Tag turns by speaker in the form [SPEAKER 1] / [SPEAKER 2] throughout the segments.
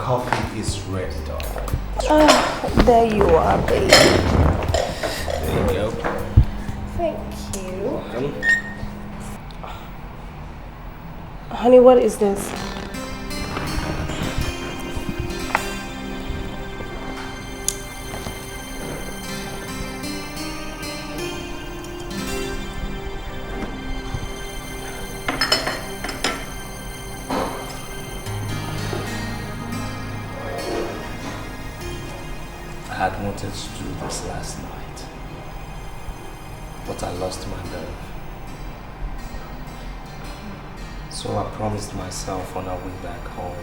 [SPEAKER 1] coffee is ready, darling.
[SPEAKER 2] There you are, baby.
[SPEAKER 1] There you go.
[SPEAKER 2] Thank you.
[SPEAKER 1] Welcome.
[SPEAKER 2] Honey, what is this?
[SPEAKER 1] I had wanted to do this last night, but I lost my nerve. So I promised myself on our way back home,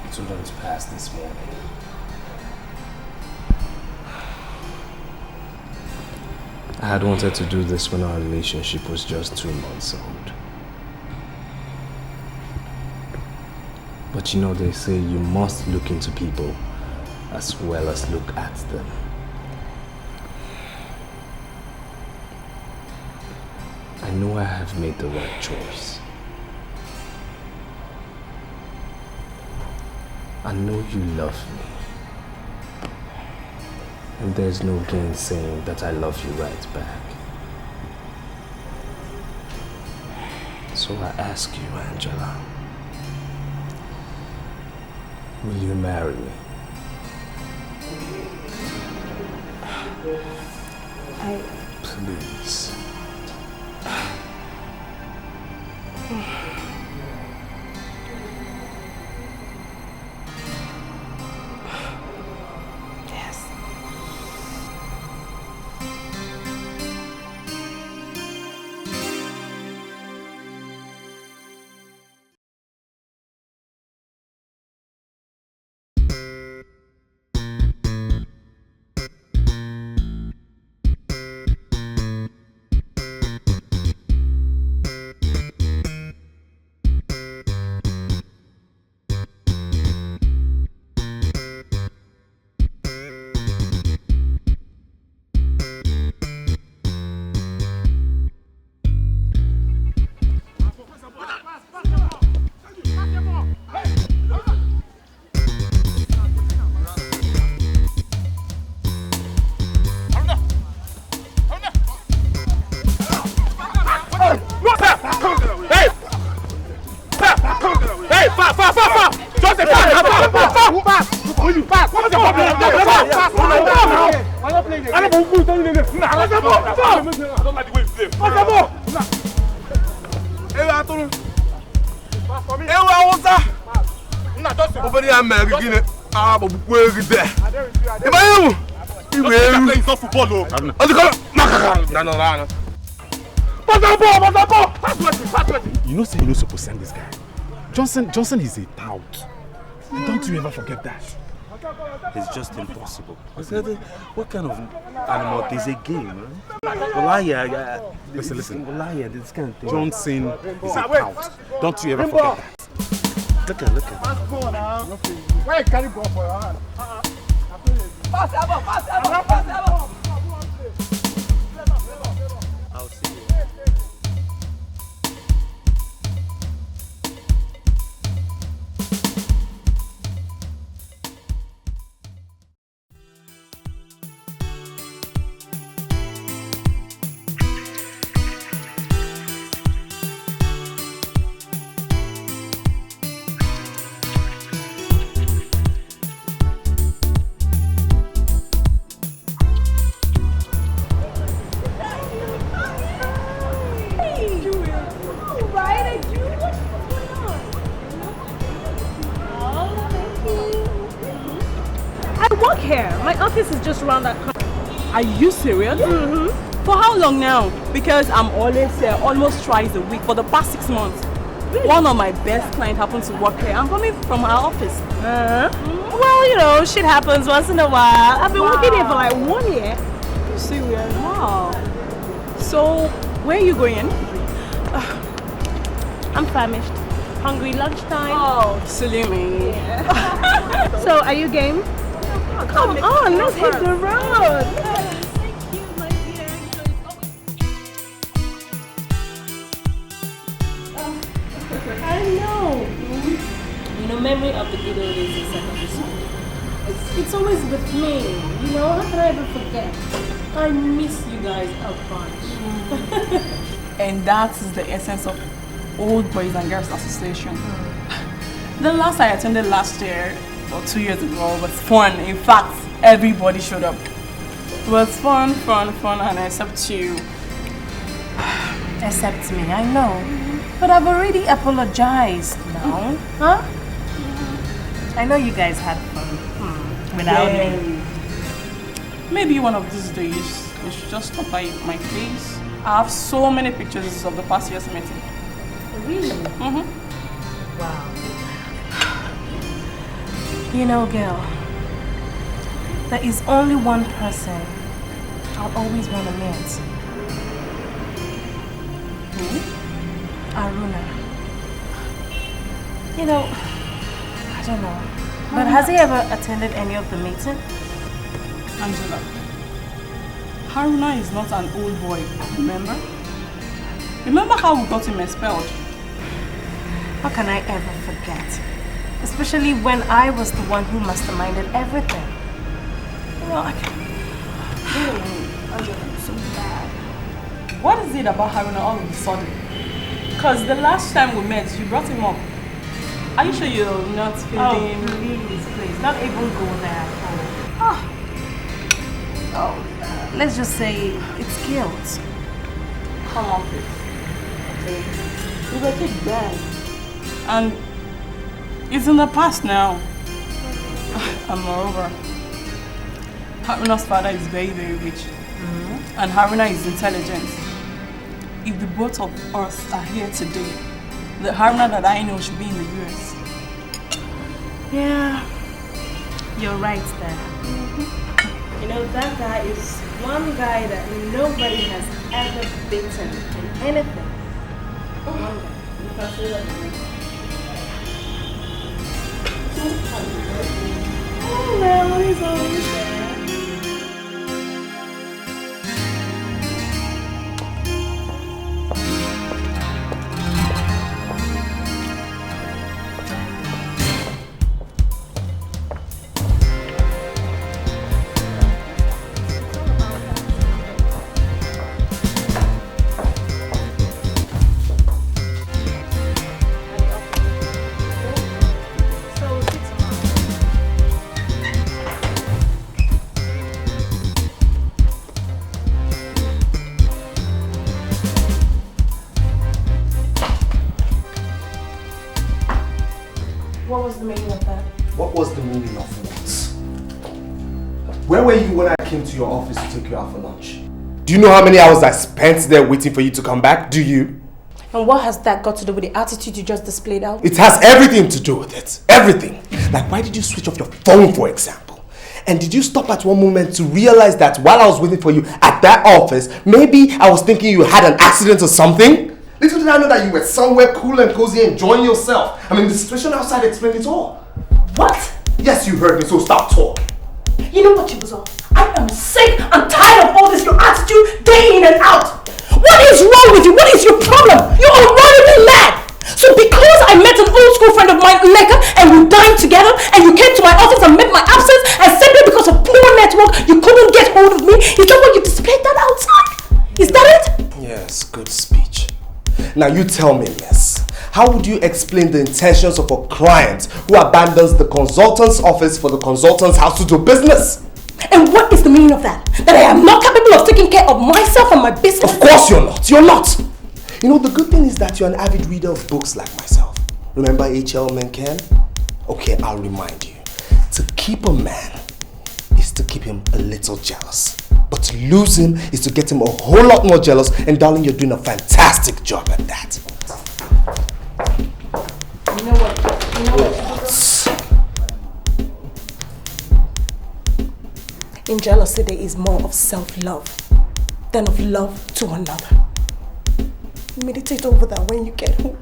[SPEAKER 1] it wouldn't pass this morning. I had wanted to do this when our relationship was just 2 months old. But you know, they say you must look into people as well as look at them. I know I have made the right choice. I know you love me. And there's no gainsaying that I love you right back. So I ask you, Angela, will you marry me? Please.
[SPEAKER 2] Yes.
[SPEAKER 3] You know, say you're not supposed to send this guy. Johnson is a tout. Don't you ever forget that.
[SPEAKER 4] It's just impossible. What kind of animal is a game, man?
[SPEAKER 3] Listen.
[SPEAKER 4] This kind of thing.
[SPEAKER 3] Johnson is a tout. Don't you ever forget that.
[SPEAKER 4] Look at.
[SPEAKER 5] Why you carry ball for your hand? Pass the ball.
[SPEAKER 4] I'll see you.
[SPEAKER 2] Just around that corner.
[SPEAKER 6] Are you serious? Mm-hmm. For how long now? Because I'm always here, almost twice a week for the past 6 months. Really? One of my best clients happens to work here. I'm coming from her office.
[SPEAKER 2] Well, you know, shit happens once in a while. I've been working here for like 1 year.
[SPEAKER 6] You serious? Wow. So, where are you going?
[SPEAKER 2] I'm famished. Hungry lunchtime.
[SPEAKER 6] Oh, silly me.
[SPEAKER 2] Yeah. So, are you game? Come on, let's hit the road.
[SPEAKER 7] Thank you, my dear.
[SPEAKER 2] I know.
[SPEAKER 7] You know
[SPEAKER 2] The memory of the good old days in secondary school. It's always with me, you know? How can I ever forget? I miss you guys a bunch.
[SPEAKER 6] And that is the essence of Old Boys and Girls Association. The last I attended last year, or 2 years ago, was fun. In fact, everybody showed up. It was fun, and except you.
[SPEAKER 2] Except me, I know. But I've already apologized now. Huh? I know you guys had fun without me.
[SPEAKER 6] Maybe one of these days, you should just stop by my place. I have so many pictures of the past year's meeting.
[SPEAKER 2] Really?
[SPEAKER 6] Wow.
[SPEAKER 2] You know, girl, there is only one person I'll always want to meet. Aruna. You know, I don't know. But has he ever attended any of the meetings?
[SPEAKER 6] Angela, Haruna is not an old boy, remember? Remember how we got him expelled?
[SPEAKER 2] How can I ever forget? Especially when I was the one who masterminded everything. You know, I can't.
[SPEAKER 6] Angela, I'm so bad. What is it about Haruna all of a sudden? Because the last time we met, you brought him up. Are you sure you're not feeling...
[SPEAKER 2] Oh, please, don't even go there. Let's just say it's guilt.
[SPEAKER 6] Come on, please. Okay. We were kids then. And it's in the past now. And moreover, Haruna's father is very, very rich. And Haruna is intelligent. If the both of us are here today, the Haruna that I know should be in the US.
[SPEAKER 2] Yeah, you're right there. You know, that guy is one guy that nobody has ever beaten in anything. One guy. You can say that to me. Oh, well, he's always there. What was the meaning of that?
[SPEAKER 1] What was the meaning of what? Where were you when I came to your office to take you out for lunch? Do you know how many hours I spent there waiting for you to come back? Do you?
[SPEAKER 2] And what has that got to do with the attitude you just displayed out?
[SPEAKER 1] It has everything to do with it. Everything. Like, why did you switch off your phone, for example? And did you stop at one moment to realize that while I was waiting for you at that office, maybe I was thinking you had an accident or something? Little did I know that you were somewhere cool and cozy enjoying yourself. I mean, the situation outside explained it all.
[SPEAKER 2] What?
[SPEAKER 1] Yes, you heard me, so stop talking.
[SPEAKER 2] You know what, Chibuzo? I am sick and tired of all this, your attitude day in and out. What is wrong with you? What is your problem? You're running me mad. So because I met an old school friend of mine, Leka, and we dined together, and you came to my office and met my absence, and simply because of poor network, you couldn't get hold of me, is that why you displayed that outside? Is that it?
[SPEAKER 1] Yes, good speech. Now you tell me, miss, how would you explain the intentions of a client who abandons the consultant's office for the consultant's house to do business?
[SPEAKER 2] And what is the meaning of that? That I am not capable of taking care of myself and my business?
[SPEAKER 1] Of course you're not. You're not. You know, the good thing is that you're an avid reader of books like myself. Remember H.L. Mencken? Okay, I'll remind you. To keep a man is to keep him a little jealous. But to lose him is to get him a whole lot more jealous. And darling, you're doing a fantastic job at that.
[SPEAKER 2] You know what? In jealousy, there is more of self-love than of love to another. Meditate over that when you get home.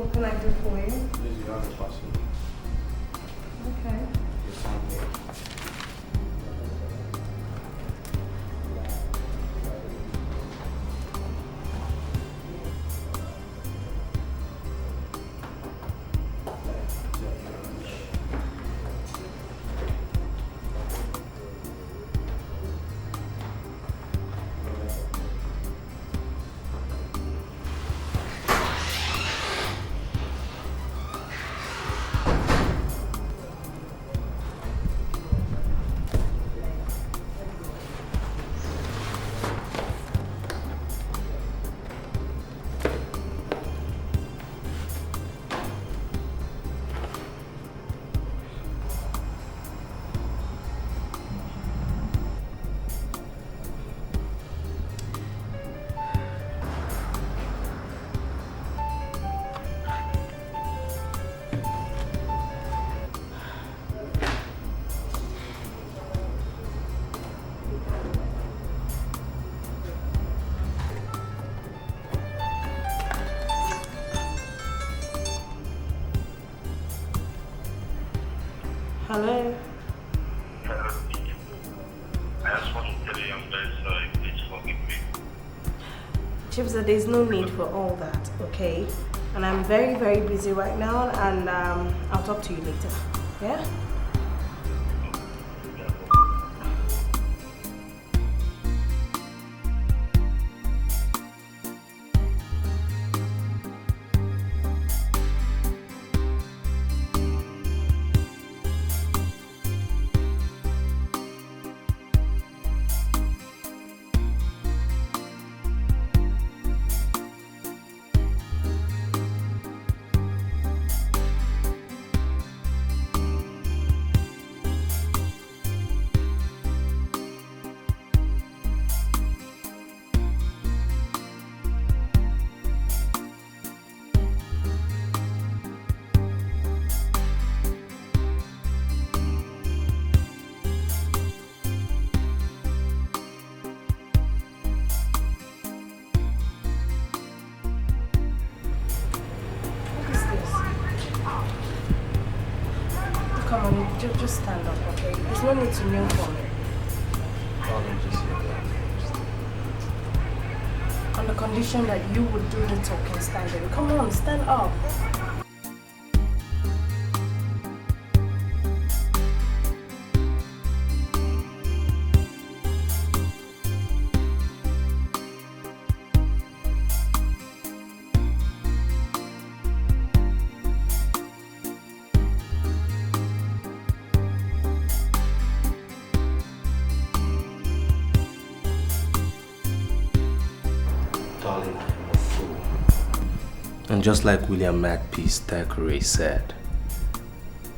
[SPEAKER 2] What can I do for you?
[SPEAKER 4] Please, you have a parcel.
[SPEAKER 2] Okay. Hello?
[SPEAKER 8] I just want to tell you I'm very sorry. Please forgive me.
[SPEAKER 2] Chipsa, there's no need for all that, okay? And I'm very, very busy right now, and I'll talk to you later. Yeah? Just stand up, okay? There's no need to kneel for me.
[SPEAKER 4] Darling, just sit down.
[SPEAKER 2] On the condition that you would do the talking standing. Come on, stand up.
[SPEAKER 1] And just like William Makepeace Thackeray said,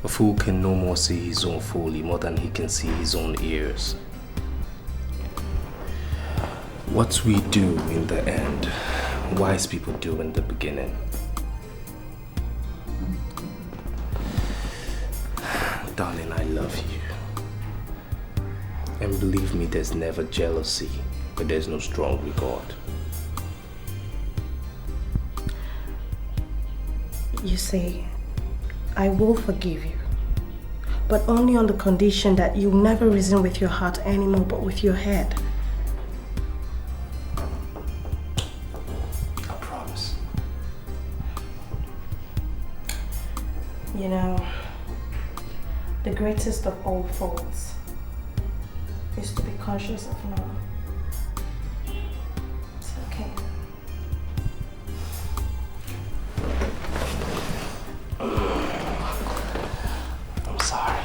[SPEAKER 1] a fool can no more see his own folly more than he can see his own ears. What we do in the end, wise people do in the beginning. Darling, I love you. And believe me, there's never jealousy, but there's no strong regard.
[SPEAKER 2] You say, I will forgive you, but only on the condition that you never reason with your heart anymore, but with your head.
[SPEAKER 1] I promise.
[SPEAKER 2] You know, the greatest of all faults is to be conscious of none. It's okay.
[SPEAKER 1] I'm sorry.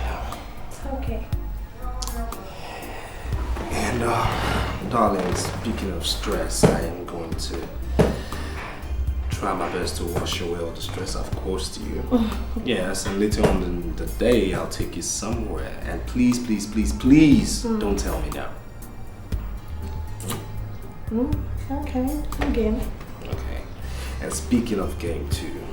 [SPEAKER 2] It's okay.
[SPEAKER 1] And, darling, speaking of stress, I am going to try my best to wash away all the stress I've caused you. Yes, and later on in the day, I'll take you somewhere. And please, please, please, please, don't tell me now.
[SPEAKER 2] Okay, I'm game.
[SPEAKER 1] Okay. And speaking of game too,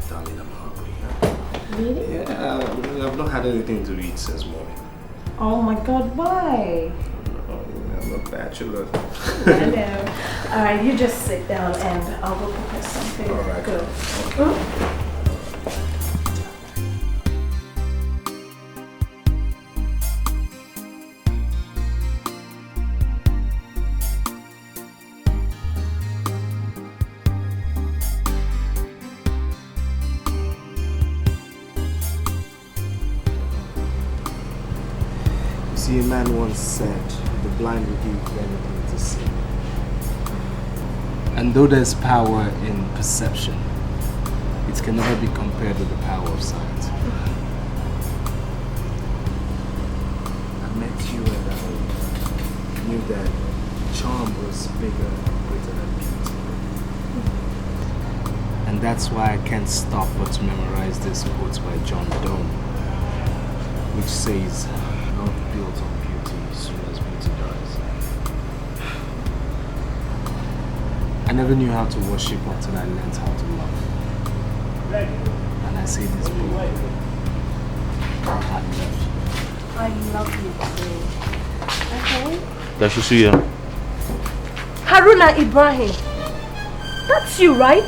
[SPEAKER 1] darling, I'm hungry. Huh?
[SPEAKER 2] Really?
[SPEAKER 1] Yeah, I've not had anything to eat since morning.
[SPEAKER 2] Oh my God, why?
[SPEAKER 1] I'm a bachelor.
[SPEAKER 2] I know. Alright, you just sit down and I'll go prepare something.
[SPEAKER 1] Alright.
[SPEAKER 2] Good.
[SPEAKER 1] Okay. See, a man once said, the blind will give anything to see. And though there's power in perception, it can never be compared with the power of sight. I met you and I knew that charm was bigger and greater than beauty. And that's why I can't stop but to memorize this quote by John Donne, which says, "Love built on beauty soon as beauty dies." I never knew how to worship until I learned how to love. And I say this bold, I love you.
[SPEAKER 2] I love you too. Okay?
[SPEAKER 4] That's Suya.
[SPEAKER 2] Haruna Ibrahim. That's you, right?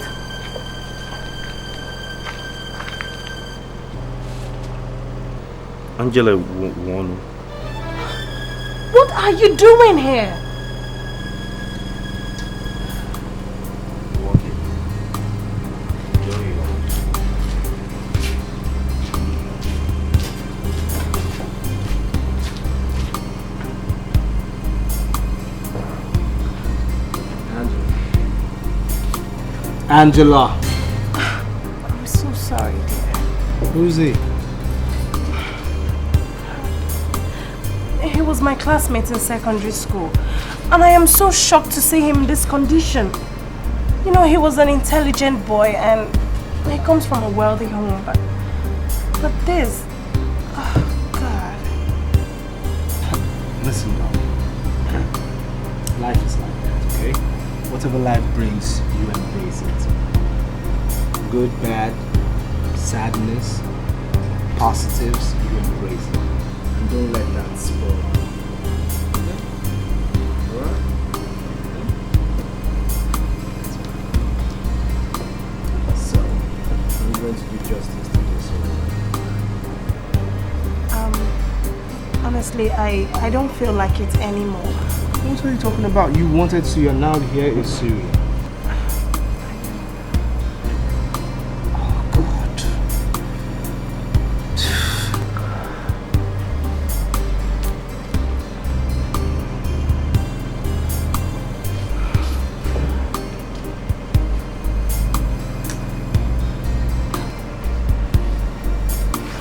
[SPEAKER 4] Angela Wonu.
[SPEAKER 2] What are you doing here?
[SPEAKER 1] Walking. Enjoy it. Angela.
[SPEAKER 2] I'm so sorry, dear.
[SPEAKER 1] Who's he?
[SPEAKER 2] He was my classmate in secondary school. And I am so shocked to see him in this condition. You know, he was an intelligent boy and he comes from a wealthy home. But this... Oh, God.
[SPEAKER 1] Listen, darling. Life is like that, okay? Whatever life brings, you embrace it. Good, bad, sadness, positives, you embrace it. And don't let that spoil you. Okay? Alright? So, I'm going to do justice to this.
[SPEAKER 2] Honestly, I don't feel like it anymore.
[SPEAKER 1] What are you talking about? You wanted Suya, now here is Suya. Oh, God.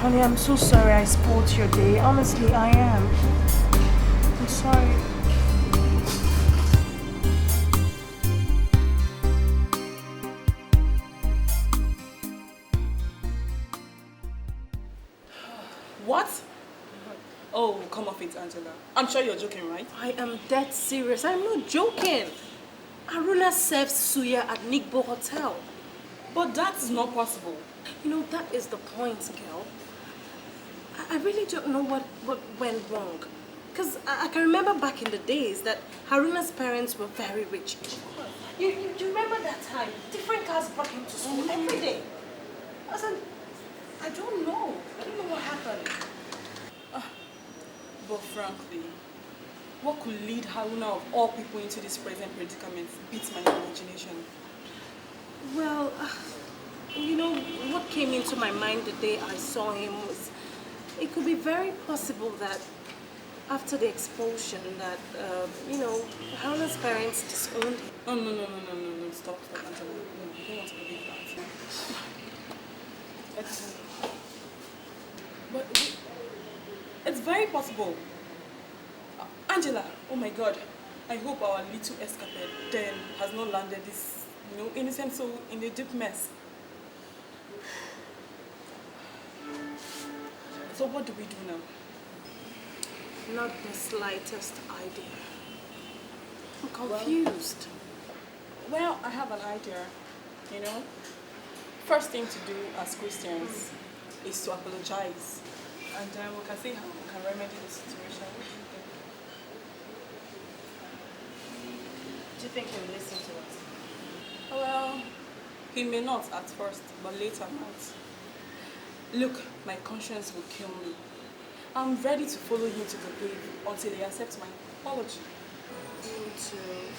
[SPEAKER 2] Honey, I'm so sorry I spoiled your day. Honestly, I am. I'm sorry.
[SPEAKER 6] What? Oh, come off it, Angela. I'm sure you're joking, right?
[SPEAKER 2] I am dead serious. I'm not joking. Aruna serves suya at Nigbo Hotel.
[SPEAKER 6] But that is not possible.
[SPEAKER 2] You know, that is the point, girl. I really don't know what went wrong. Because I can remember back in the days that Haruna's parents were very rich. You remember that time? Different cars brought him to school every day. I don't know. I don't know what happened.
[SPEAKER 6] But frankly, what could lead Haruna of all people into this present predicament beats my imagination.
[SPEAKER 2] Well, you know, what came into my mind the day I saw him was, it could be very possible that after the expulsion that, you know, Haruna's parents disowned him.
[SPEAKER 6] Oh, no, stop, Angela. No, I don't want to believe that. But it's very possible. Angela, oh my God, I hope our little escapade then has not landed this, you know, innocent soul in a deep mess. So what do we do now?
[SPEAKER 2] Not the slightest idea. I'm confused.
[SPEAKER 6] Well, I have an idea, you know. First thing to do as Christians is to apologize. And then we can see how we can remedy the situation.
[SPEAKER 2] Do you think he will listen to us?
[SPEAKER 6] Well, he may not at first, but later might. Look, my conscience will kill me. I'm ready to follow him to the grave until he accepts my apology.
[SPEAKER 2] Me too.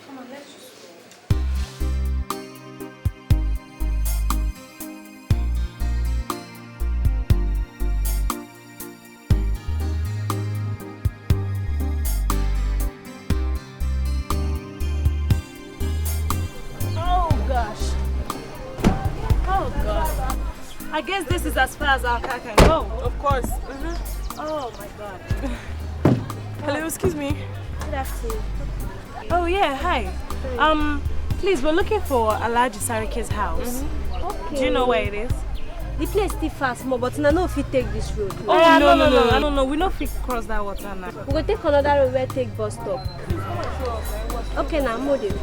[SPEAKER 2] Come on, let's just go. I guess this is as far as our car can go.
[SPEAKER 6] Of course.
[SPEAKER 2] Oh my God.
[SPEAKER 6] Hello, excuse me.
[SPEAKER 7] Good afternoon.
[SPEAKER 2] Oh yeah, hi. Please, we're looking for Alhaji Sarike's house.
[SPEAKER 7] Okay.
[SPEAKER 2] Do you know where it is?
[SPEAKER 7] The place still fast more, but I know if you take this road.
[SPEAKER 2] No. We don't fit cross that water now.
[SPEAKER 7] We go take another road where take bus stop. Okay, now move it.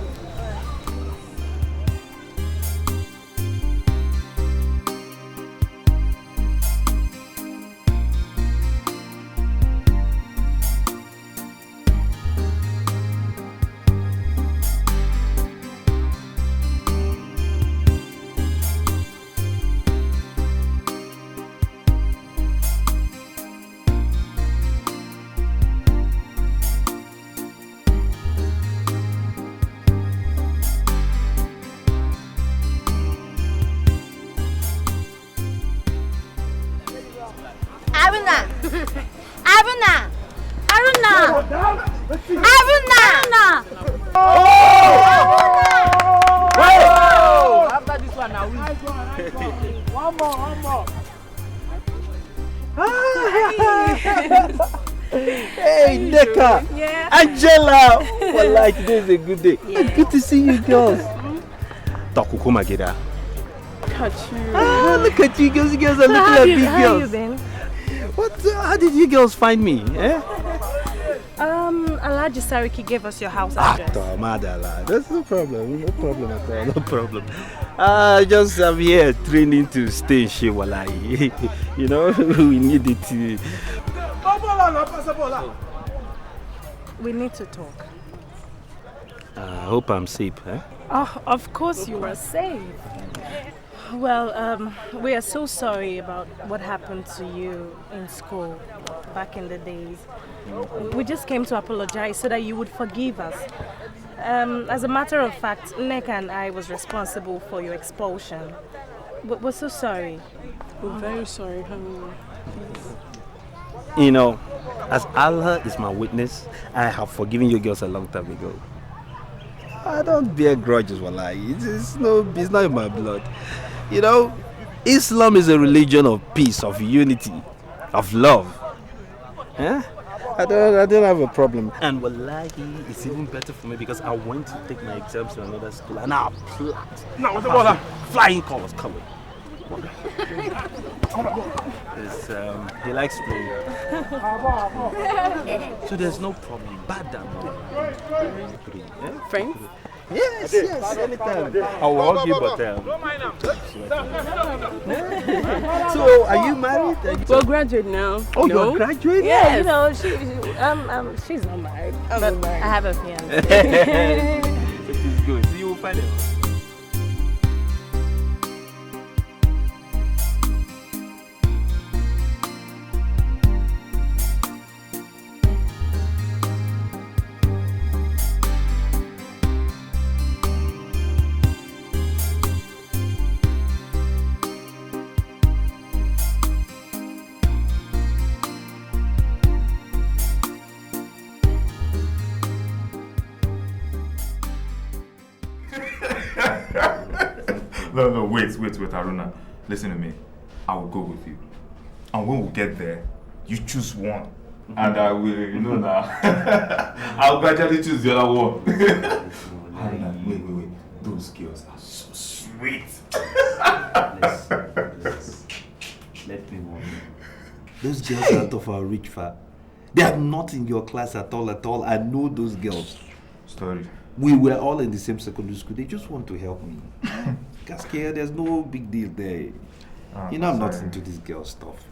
[SPEAKER 9] Hey, Neka!
[SPEAKER 2] Yeah.
[SPEAKER 9] Angela! Well, like today is a good day. Yeah. Good to see you girls.
[SPEAKER 4] Takukuma Geda.
[SPEAKER 6] Catch you.
[SPEAKER 9] Ah, look at you girls. You girls are looking like big girls.
[SPEAKER 2] How have you been?
[SPEAKER 9] What? How did you girls find me? Eh?
[SPEAKER 2] Alhaji Sariki gave us your house address.
[SPEAKER 9] Madala. That's no problem. No problem at all. No problem. Just I'm here training to stay in shape. You know, we need it to.
[SPEAKER 2] We need to talk.
[SPEAKER 9] I hope I'm safe, eh?
[SPEAKER 2] Oh, of course you are safe. Well, we are so sorry about what happened to you in school back in the days. We just came to apologize so that you would forgive us. As a matter of fact, Neka and I was responsible for your expulsion. But we're so sorry.
[SPEAKER 6] We're very sorry,
[SPEAKER 9] You know, as Allah is my witness, I have forgiven you girls a long time ago. I don't bear grudges, wallahi. It's not in my blood. You know, Islam is a religion of peace, of unity, of love. Eh? I don't have a problem. And wallahi, it's even better for me because I went to take my exams in another school and I applied. Flying colors coming. He likes playing. So there's no problem. Bad damn.
[SPEAKER 6] Friends?
[SPEAKER 9] Yes, anytime. I will hug you, but So, are you married?
[SPEAKER 6] We're graduate now.
[SPEAKER 9] Oh, you're graduate?
[SPEAKER 2] Yeah, you know, she's not married. But I have a fiance.
[SPEAKER 9] It is good. You will find it.
[SPEAKER 10] No, wait, Aruna. Listen to me. I will go with you. And when we get there, you choose one. And I will, you know now. I'll gradually choose the other one. Aruna, wait. Those girls are so sweet.
[SPEAKER 9] Let me warn you. Those girls are out of our rich fat. They are not in your class at all. I know those girls.
[SPEAKER 10] Story.
[SPEAKER 9] We were all in the same secondary school. They just want to help me. Cascade, there's no big deal there. You know I'm not into this girl stuff.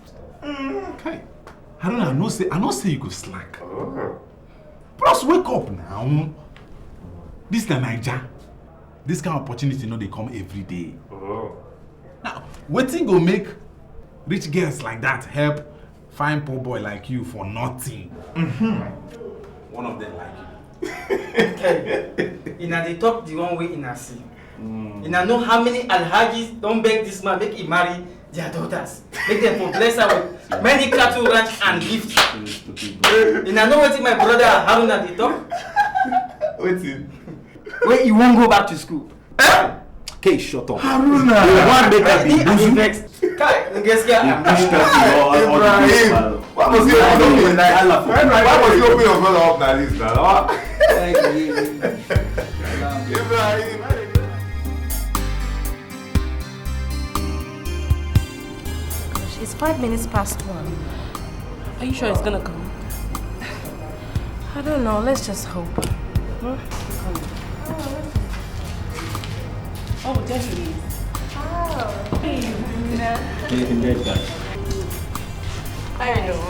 [SPEAKER 3] Okay. I know say you go slack. Plus wake up now. This is Nigeria. This kind of opportunity they come every day. Now, wetin go make rich girls like that help find poor boy like you for nothing? One of them like you.
[SPEAKER 11] They talk the one way in a see. Know how many alhajis don't beg this man make him marry their daughters. Make them for bless her with many cattle ranch and gifts. Know what my brother Haruna they talk?
[SPEAKER 10] Wait.
[SPEAKER 11] Wait, you won't go back to school.
[SPEAKER 9] K, shut up.
[SPEAKER 10] Haruna!
[SPEAKER 9] You want to make her be boozing?
[SPEAKER 10] Why must you open your brother up like this now? Ibrahim!
[SPEAKER 2] It's 5 minutes past 1.
[SPEAKER 6] Are you sure it's gonna come?
[SPEAKER 2] I don't know. Let's just hope.
[SPEAKER 6] Huh? Oh, there he is.
[SPEAKER 2] Oh, hey, Nina.
[SPEAKER 6] I know.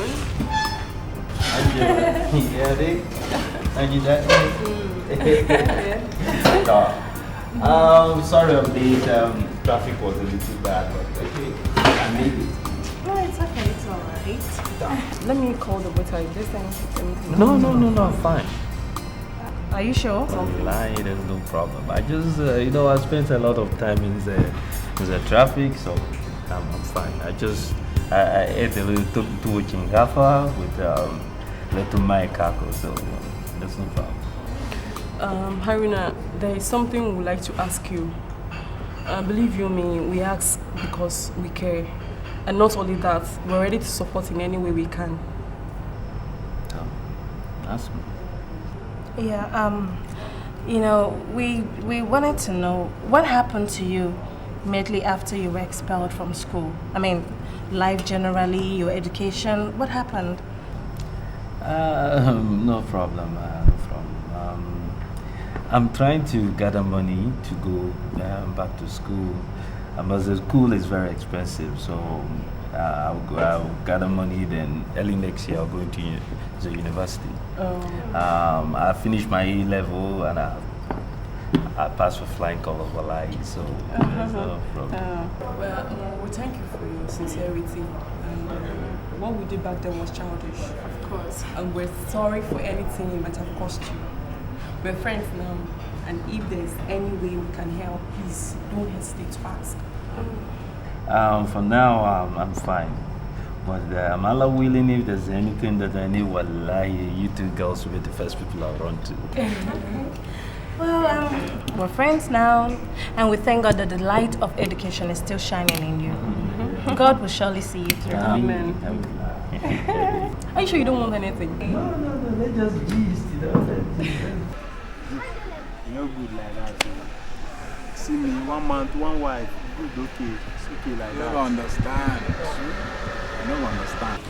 [SPEAKER 9] Sorry I'm late. Traffic was a little bad, but okay, I made it.
[SPEAKER 2] No, it's okay. It's alright.
[SPEAKER 6] Let me call the waiter if there's anything.
[SPEAKER 9] No, I'm fine.
[SPEAKER 2] Are you sure?
[SPEAKER 9] I'm lying, there's no problem. I just, I spent a lot of time in the traffic, so I'm fine. I ate a little too chingafa with little my kako, so there's no problem.
[SPEAKER 6] Haruna, there is something we would like to ask you. Believe you me, we ask because we care. And not only that, we're ready to support in any way we can.
[SPEAKER 9] Ask me.
[SPEAKER 2] Yeah, we wanted to know what happened to you immediately after you were expelled from school. I mean, life generally, your education, what happened?
[SPEAKER 9] No problem. I'm trying to gather money to go back to school. But the school is very expensive, so I'll gather money, then early next year I'll go into the university. I finished my A-level and I passed for flying colors, so there's no problem.
[SPEAKER 6] Well, we thank you for your sincerity. And what we did back then was childish, of course. And we're sorry for anything it might have cost you. We're friends now, and if there's any way we can help, please don't hesitate to ask.
[SPEAKER 9] For now, I'm fine. But I'm all willing if there's anything that I need. Wallahi, you two girls will be the first people I'll run to.
[SPEAKER 2] Well, we're friends now, and we thank God that the light of education is still shining in you. God will surely see you through.
[SPEAKER 6] Amen. Are you sure you don't want anything?
[SPEAKER 9] No, let's just gist,
[SPEAKER 5] You know, good like that. See me, 1 month, 1 wife, good, okay. It's okay like that. You don't understand. You don't understand.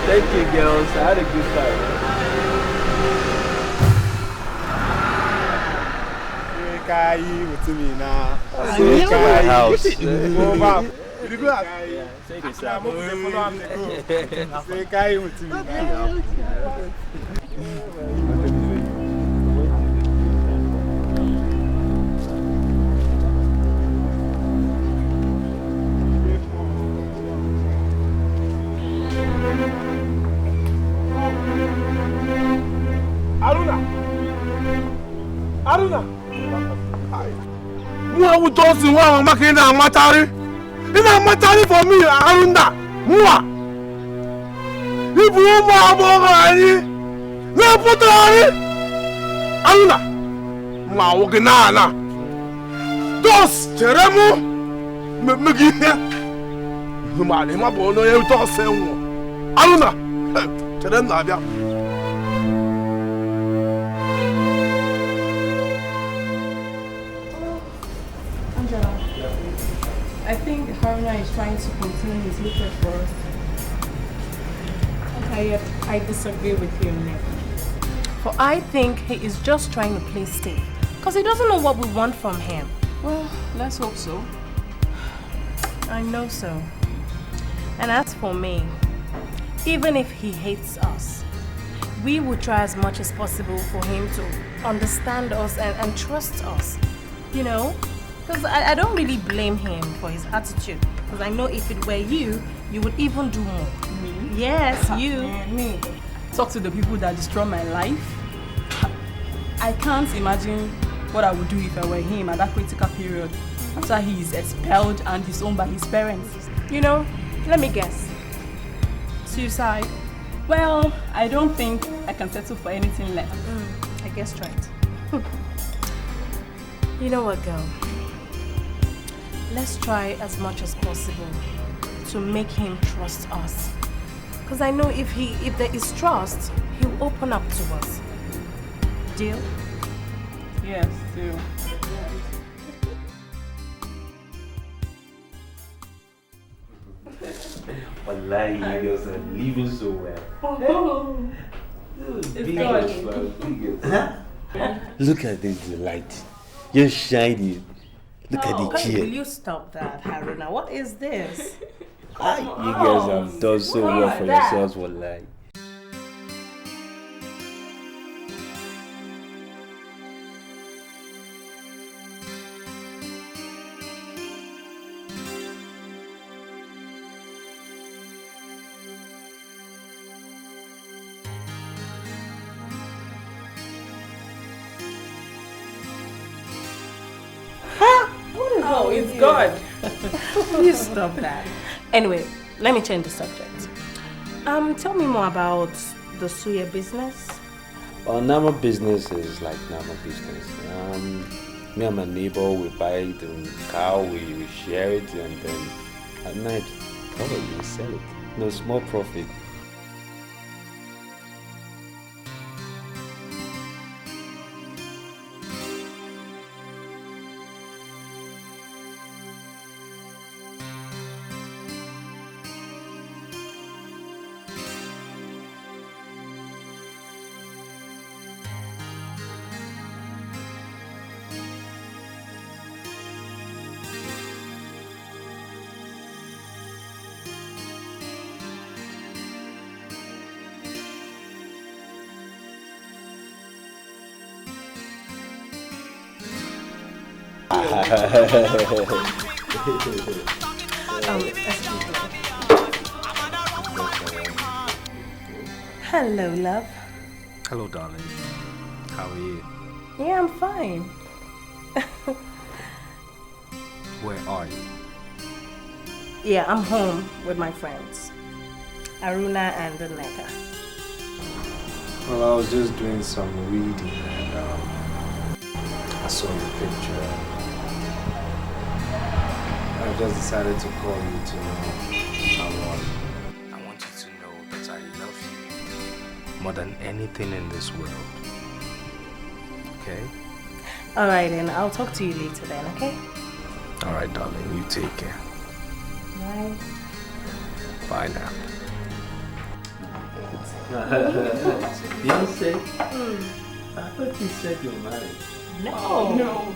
[SPEAKER 9] Thank you, girls. I had a good time.
[SPEAKER 5] What's me now?
[SPEAKER 9] To my house.
[SPEAKER 5] Aruna! Mwa utosi mwa makina matari. Ina matari for me, Aruna. Mwa. Ibu mwa boga ani. Na putari. Aruna. Mwa woginana. Dos teremu. Megine. Mali ma bono ye utosi mwa. Aruna. Terem na bia.
[SPEAKER 6] I think Haruna is trying to contain his hatred for us. Okay, I disagree with you, Nick.
[SPEAKER 2] For I think he is just trying to play safe. Because he doesn't know what we want from him.
[SPEAKER 6] Well, let's hope so.
[SPEAKER 2] I know so. And as for me, even if he hates us, we will try as much as possible for him to understand us and trust us. You know? Because I don't really blame him for his attitude. Because I know if it were you, You would even do more.
[SPEAKER 6] Me?
[SPEAKER 2] Yes, you.
[SPEAKER 6] Me. Talk to the people that destroy my life. I can't imagine what I would do if I were him at that critical period after he is expelled and disowned by his parents.
[SPEAKER 2] You know, let me guess. Suicide?
[SPEAKER 6] Well, I don't think I can settle for anything less.
[SPEAKER 2] I guess right. You know what, girl? Let's try as much as possible to make him trust us. Because I know if there is trust, he'll open up to us. Deal?
[SPEAKER 6] Yes, deal.
[SPEAKER 9] Wallahi, you girls are living so well. Look at this light. You're shining. Look at the chair.
[SPEAKER 2] Will you stop that, Haruna? What is this?
[SPEAKER 9] You guys have done so well for yourselves, wallahi.
[SPEAKER 6] Oh, it's good.
[SPEAKER 2] Please stop that. Anyway, let me change the subject. Tell me more about the suya business.
[SPEAKER 9] Well, Nama business is like Nama business. Me and my neighbor, we buy the cow, we share it, and then at night, probably we sell it. No small profit.
[SPEAKER 2] Hello, love.
[SPEAKER 9] Hello, darling. How are you?
[SPEAKER 2] Yeah, I'm fine.
[SPEAKER 9] Where are you?
[SPEAKER 2] Yeah, I'm home with my friends, Aruna and Neka.
[SPEAKER 12] Well, I was just doing some reading and I saw your picture. I just decided to call you to know how are you. I want you to know that I love you more than anything in this world. Okay?
[SPEAKER 2] Alright then, I'll talk to you later then, okay?
[SPEAKER 12] Alright, darling, you take care.
[SPEAKER 2] Bye.
[SPEAKER 12] Bye now.
[SPEAKER 9] Beyonce? I thought you said you're married.
[SPEAKER 6] No.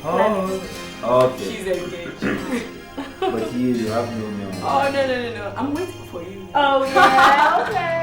[SPEAKER 9] Oh, okay.
[SPEAKER 6] She's engaged.
[SPEAKER 9] But you have no memory.
[SPEAKER 6] Oh, no. I'm waiting for you.
[SPEAKER 2] Oh, yeah, okay.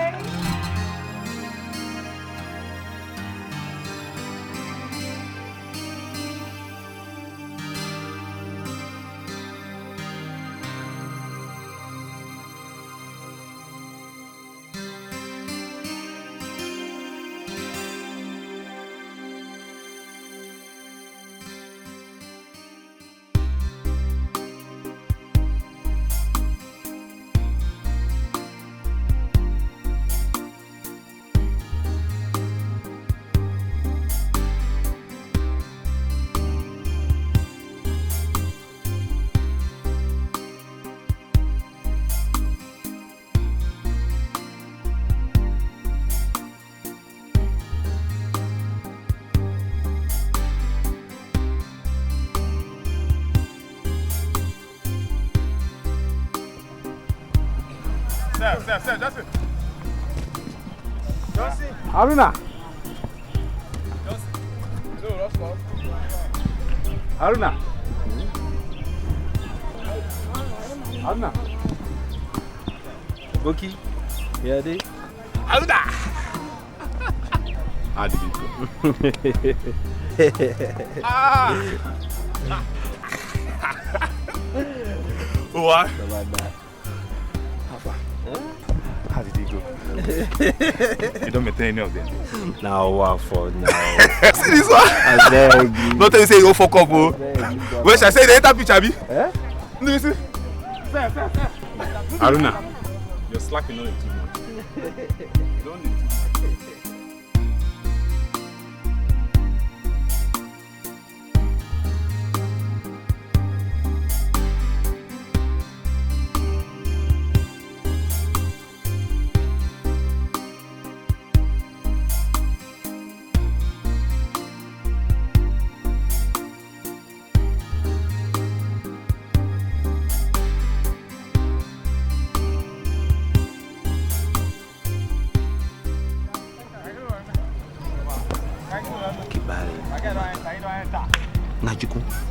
[SPEAKER 5] Sir, that's it. Johnson.
[SPEAKER 12] Haruna.
[SPEAKER 5] Hello, that's all.
[SPEAKER 12] Haruna. Haruna.
[SPEAKER 9] Boki, here they.
[SPEAKER 5] Haruna.
[SPEAKER 12] How did it go?
[SPEAKER 5] What?
[SPEAKER 10] How did he go? You don't maintain any of them?
[SPEAKER 9] Now what for now?
[SPEAKER 10] See this one?
[SPEAKER 9] I beg you.
[SPEAKER 10] Don't tell you say you go fuck up, oh. Where shall I say the enter picture, Abi?
[SPEAKER 9] Eh?
[SPEAKER 10] Let me see.
[SPEAKER 3] Aruna, you're slacking on it too much. Don't need to.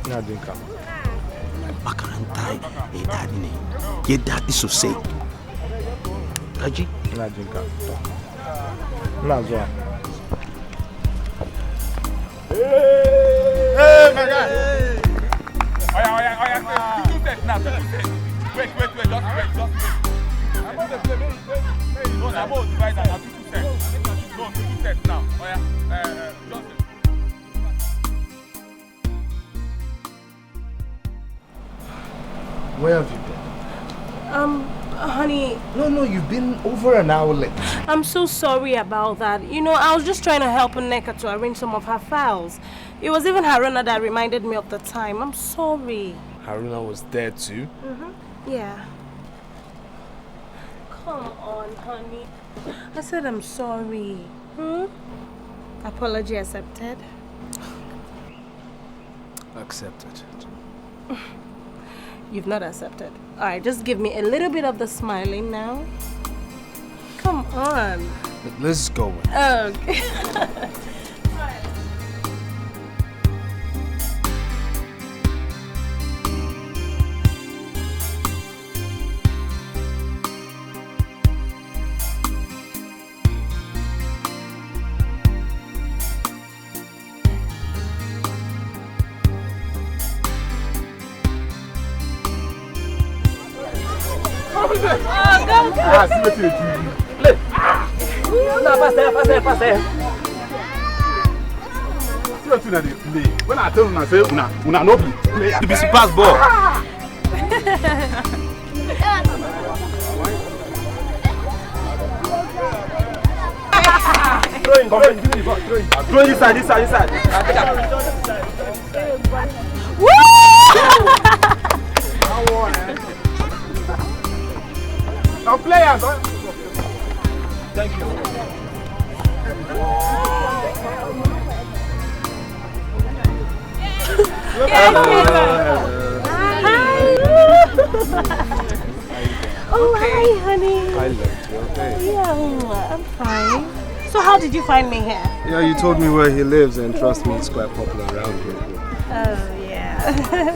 [SPEAKER 9] Najiko. Makarantai, daddy ne. Your daddy so say. Kaji.
[SPEAKER 5] Najinka. Nazwa.
[SPEAKER 10] Hey, my guy. Oya. Two sets now. Wait, just wait. I'm going to play. No, I'm going to divide that. Two sets. No, two sets now. Oya, just wait.
[SPEAKER 1] Where have you been?
[SPEAKER 2] Honey.
[SPEAKER 1] No, you've been over an hour late.
[SPEAKER 2] I'm so sorry about that. You know, I was just trying to help Nneka to arrange some of her files. It was even Haruna that reminded me of the time. I'm sorry.
[SPEAKER 5] Haruna was there too?
[SPEAKER 2] Yeah. Come on, honey. I said I'm sorry. Apology accepted?
[SPEAKER 5] Accepted.
[SPEAKER 2] You've not accepted. Alright, just give me a little bit of the smiling now. Come on.
[SPEAKER 5] Let's go.
[SPEAKER 2] Okay.
[SPEAKER 5] See what you do. Pass there.
[SPEAKER 3] See what you play. When I tell you, I say, una no play.
[SPEAKER 9] You be pass ball.
[SPEAKER 5] Throw give me the ball. Throw this side.
[SPEAKER 2] Woo!
[SPEAKER 5] Now players, thank you.
[SPEAKER 2] Oh, hi, honey.
[SPEAKER 5] I left you, okay?
[SPEAKER 2] Yeah, I'm fine. So how did you find me here?
[SPEAKER 5] Yeah, you told me where he lives, and trust me, it's quite popular around here.
[SPEAKER 2] Oh, yeah.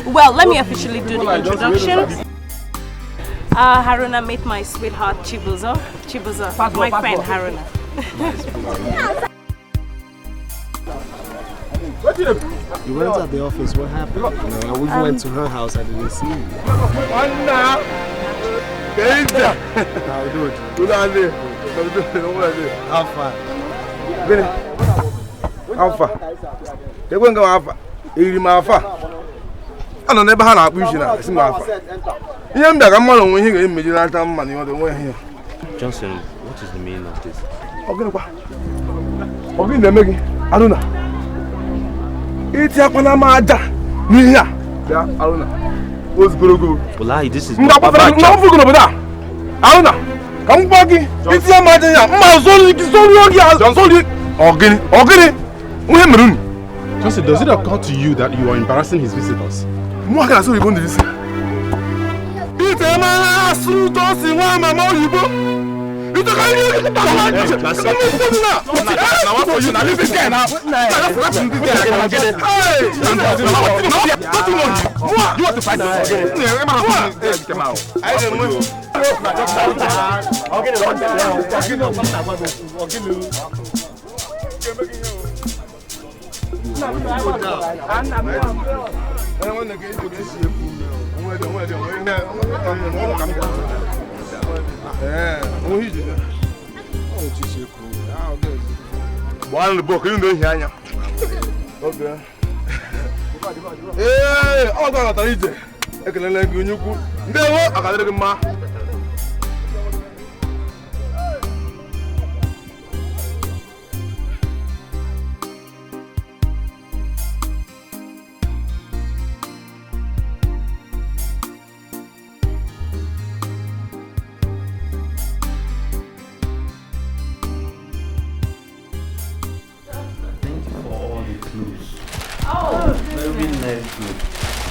[SPEAKER 2] Well, let me officially do the introductions. Haruna, meet my sweetheart, Chibuzo. My friend Haruna.
[SPEAKER 5] You went at the office, what happened? No, we went to her house, I didn't see you. How do it? How far?
[SPEAKER 13] How far? They won't go how far. How far? I don't never had a vision. Johnson, what
[SPEAKER 4] is the meaning of this?
[SPEAKER 13] I don't know. It's a Panama. Yeah, I don't know. What's good?
[SPEAKER 4] Well, this is
[SPEAKER 13] not over there. I don't know. Come back. It's a matter.
[SPEAKER 3] Johnson, does it occur to you that you are embarrassing his visitors?
[SPEAKER 13] What can I say about this? It's a man who does in one mamma. It's a guy who does One book, you know here. Okay. Hey, all that I did. I can let you go. Never, I got it, ma.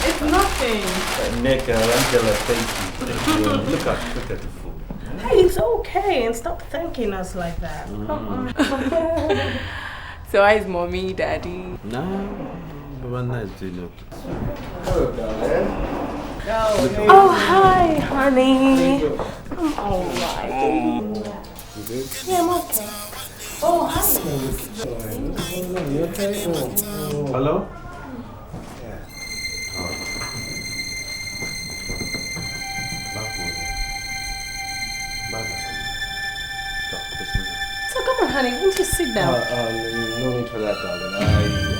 [SPEAKER 6] It's nothing.
[SPEAKER 9] Nick, Angela, thank you. Look at the food.
[SPEAKER 6] Hey, it's okay, and stop thanking us like that.
[SPEAKER 14] So how is mommy, daddy?
[SPEAKER 9] No, one nice dinner.
[SPEAKER 1] Hello, darling.
[SPEAKER 6] Oh, hi, honey. I'm alright. Yeah, I'm okay. Oh, hi.
[SPEAKER 1] You okay?
[SPEAKER 9] Hello?
[SPEAKER 6] So come on, honey, won't you sit down?
[SPEAKER 12] No need for that, darling.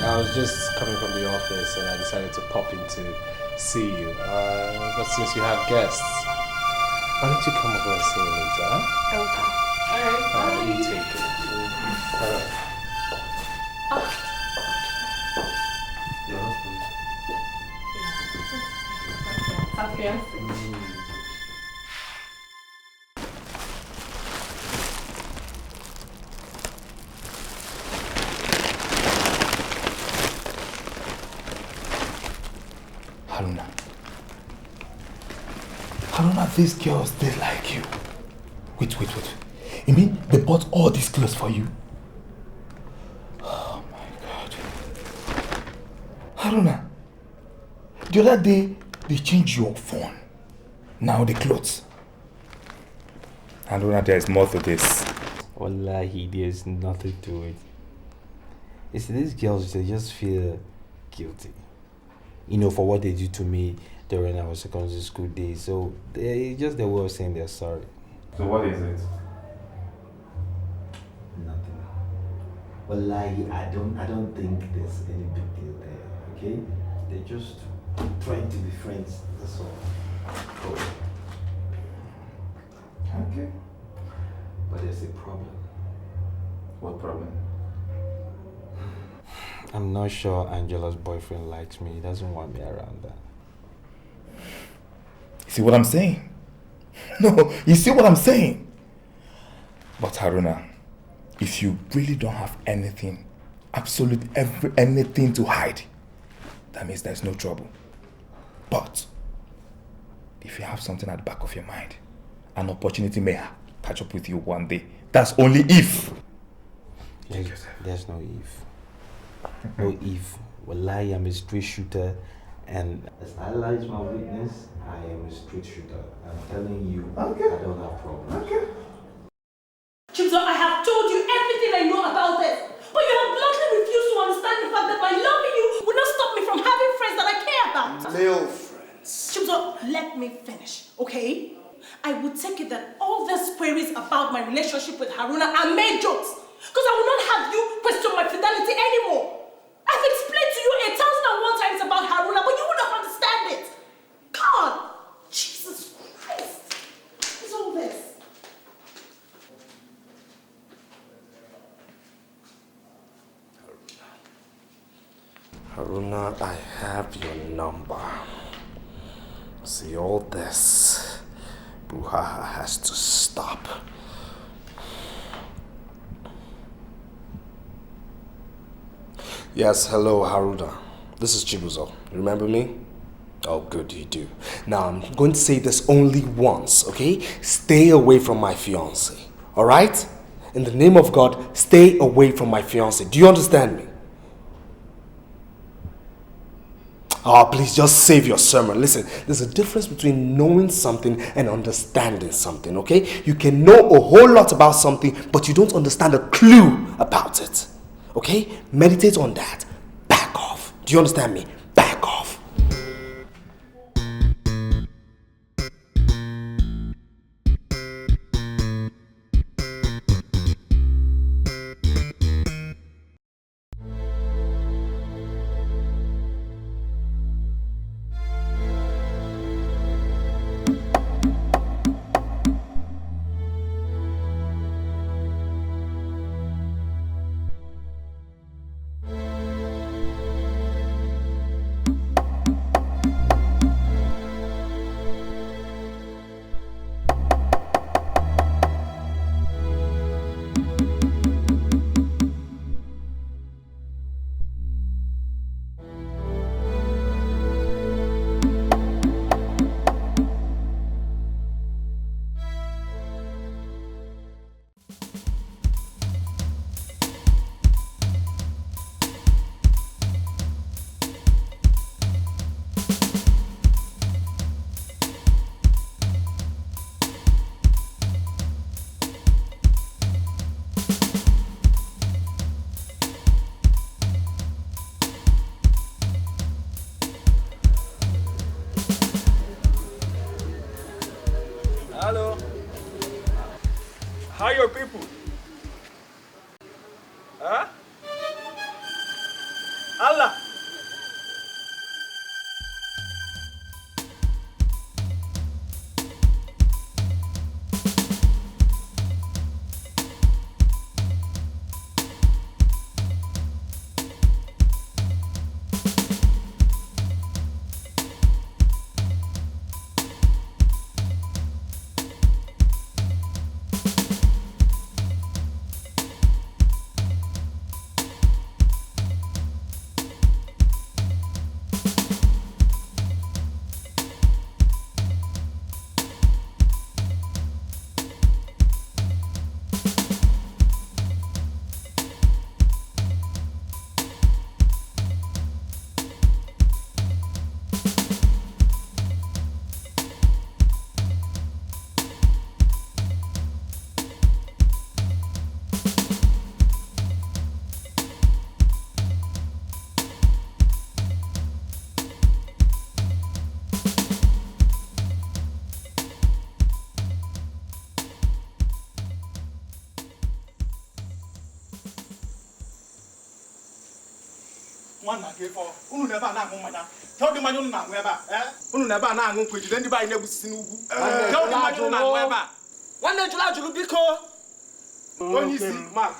[SPEAKER 12] I was just coming from the office and I decided to pop in to see you. But since you have guests, why don't you come over and see me later, huh?
[SPEAKER 6] Okay.
[SPEAKER 12] You take it. Alright.
[SPEAKER 9] Your husband.
[SPEAKER 1] Haruna, these girls, they like you. Wait. You mean they bought all these clothes for you? Oh my God. Haruna, the other day, they changed your phone. Now the clothes.
[SPEAKER 10] Haruna, there's more to this.
[SPEAKER 12] Wallahi, there's nothing to it. You see, these girls, they just feel guilty. You know, for what they did to me during our secondary school days. So they just their way of saying they're sorry.
[SPEAKER 10] So what is it?
[SPEAKER 12] Nothing. Wallahi, I don't think there's any big deal there. Okay? They're just trying to be friends. That's all. Cool.
[SPEAKER 10] Okay.
[SPEAKER 12] But there's a problem.
[SPEAKER 10] What problem?
[SPEAKER 12] I'm not sure Angela's boyfriend likes me. He doesn't want me around that.
[SPEAKER 1] See what I'm saying? No, you see what I'm saying? But Haruna, if you really don't have anything, anything to hide, that means there's no trouble. But if you have something at the back of your mind, an opportunity may catch up with you one day. That's only if.
[SPEAKER 12] There's no if. No if. Wallahi, I'm a straight shooter, and as Allah is my witness, I am a straight shooter. I'm telling you, okay. I don't have problems.
[SPEAKER 2] Okay. Chimzo, I have told you everything I know about it, but you have bluntly refused to understand the fact that by loving you will not stop me from having friends that I care about.
[SPEAKER 1] Male friends.
[SPEAKER 2] Chimzo, let me finish, okay? I would take it that all these queries about my relationship with Haruna are made jokes, because I will not have you question my fidelity anymore. I've explained to you 1,001 times about Haruna, but you will not understand it. God, Jesus Christ, what's all this?
[SPEAKER 12] Haruna, I have your number. See, all this brouhaha has to stop.
[SPEAKER 1] Yes, hello, Haruna. This is Chibuzo. Remember me? Oh, good, you do. Now, I'm going to say this only once, okay? Stay away from my fiancé, alright? In the name of God, stay away from my fiancé. Do you understand me? Oh, please, just save your sermon. Listen, there's a difference between knowing something and understanding something, okay? You can know a whole lot about something, but you don't understand a clue about it. Okay? Meditate on that. Back off. Do you understand me? Back off.
[SPEAKER 15] How your people? Huh? Allah.
[SPEAKER 13] Nwanna gị fọ unu na ebe a na-aṅụ mmanya ka ọ dị mmanya unu na-aṅụ ebe a unu na ebe a na-aṅụ nkwụ ejide ndị be anyị na-egbusisi n'ugwu ka ọ dị mmanya unu na-aṅụ ebe a
[SPEAKER 11] nwanne jụrụ ajụrụ biko
[SPEAKER 13] onye isi Mark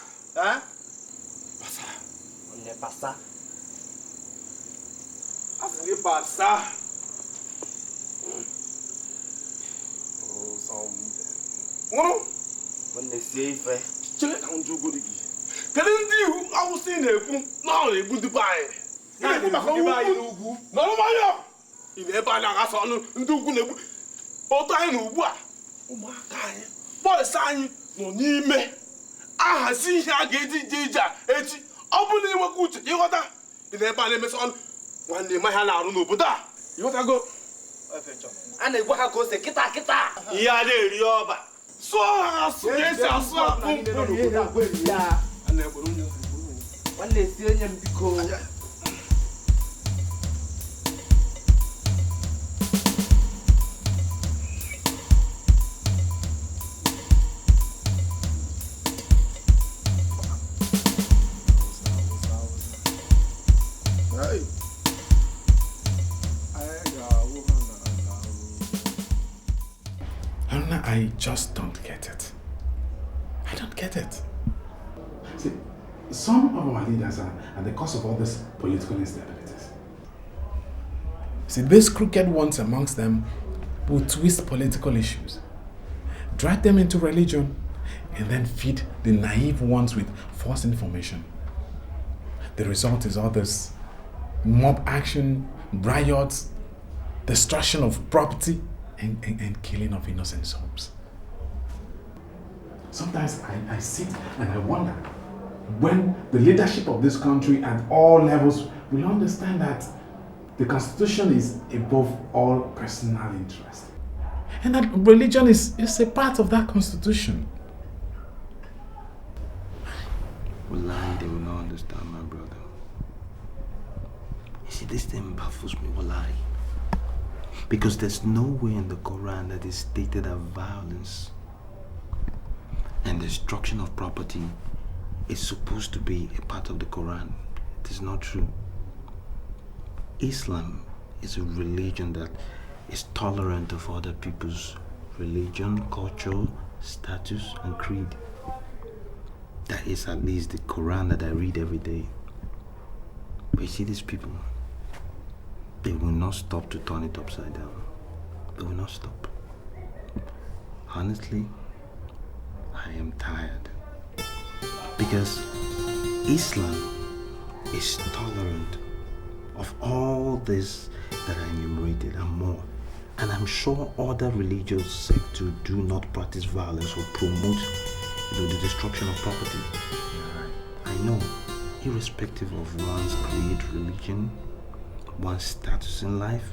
[SPEAKER 11] basa
[SPEAKER 13] afọ gị basa nwụrụ
[SPEAKER 11] nwanne sie ife
[SPEAKER 13] chere ka njụ ugwu dị gị kedu ndị iwu awụsị na-ekwu na ọ na-egbu ndị be anyị na-ekwu maka ugwu nọrọ mmanya ị na-ebe anyị aghasa ọnụ ndị ugwu na-egbu otu anyị na ugbu a ụmụaka anyị bọịs anyị nọ n'ime ahazi ihe a ga-eji ije ije a echi ọ bụrụ na ịnwekwa uche ịghọta ị na-ebe a na-emesa ọnụ nwanne ma ha na-arụ n'obodo a ịghọtago
[SPEAKER 11] a na-egbu ha ka ose kịta kịta
[SPEAKER 13] ihe a na-eri ọba sụọ ha asụ esi asụ akpụ
[SPEAKER 11] nwanne esi onye m biko
[SPEAKER 3] I just don't get it. I don't get it. See, some of our leaders are the cause of all these political instabilities. See, these crooked ones amongst them will twist political issues, drag them into religion, and then feed the naive ones with false information. The result is all this mob action, riots, destruction of property, and killing of innocent souls. Sometimes I sit and I wonder when the leadership of this country at all levels will understand that the Constitution is above all personal interest. And that religion is a part of that Constitution.
[SPEAKER 12] Wallahi, they will not understand, my brother. You see, this thing baffles me, wallahi. Because there's nowhere in the Quran that is stated that violence and destruction of property is supposed to be a part of the Quran. It is not true. Islam is a religion that is tolerant of other people's religion, culture, status, and creed. That is at least the Quran that I read every day. But you see, these people, they will not stop to turn it upside down. They will not stop. Honestly, I am tired. Because Islam is tolerant of all this that I enumerated and more. And I'm sure other religious sects do not practice violence or promote the destruction of property. I know, irrespective of one's creed, religion, one's status in life,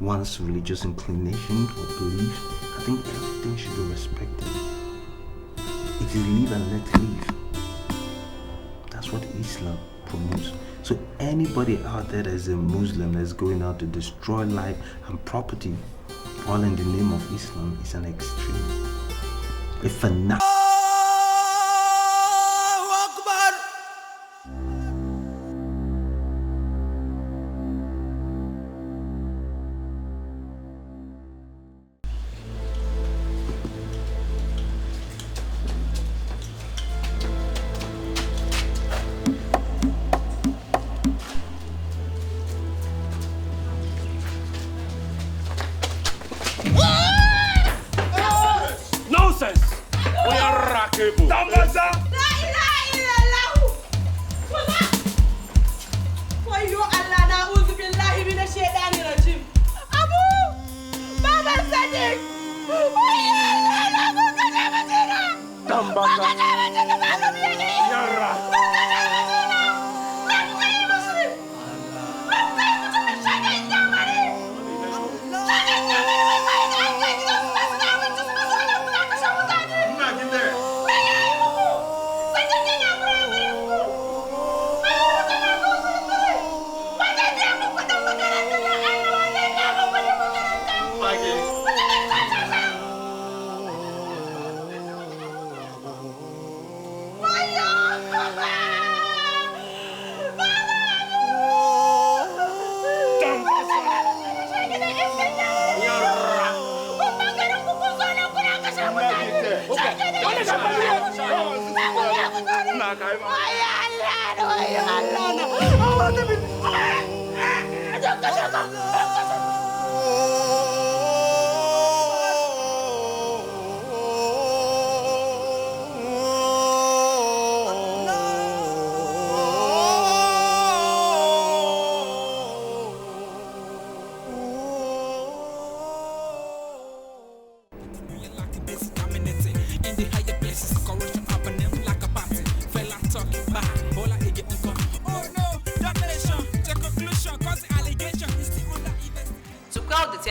[SPEAKER 12] one's religious inclination or belief, I think everything should be respected. It is live and let live. That's what Islam promotes. So anybody out there that is a Muslim that's going out to destroy life and property all in the name of Islam is an extreme, a fanatic.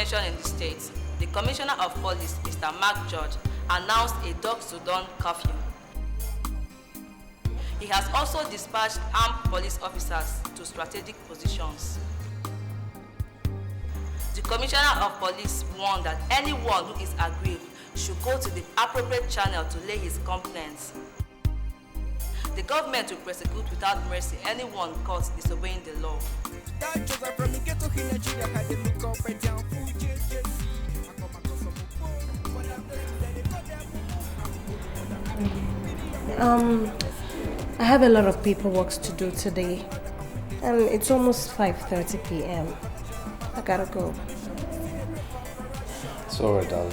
[SPEAKER 15] In the state, the Commissioner of Police, Mr. Mark George, announced a dusk-to-dawn curfew. He has also dispatched armed police officers to strategic positions. The Commissioner of Police warned that anyone who is aggrieved should go to the appropriate channel to lay his complaints. The government will prosecute without mercy anyone caught disobeying the law.
[SPEAKER 2] I have a lot of paperwork to do today, and it's almost 5:30 p.m. I gotta go.
[SPEAKER 12] It's alright, darling.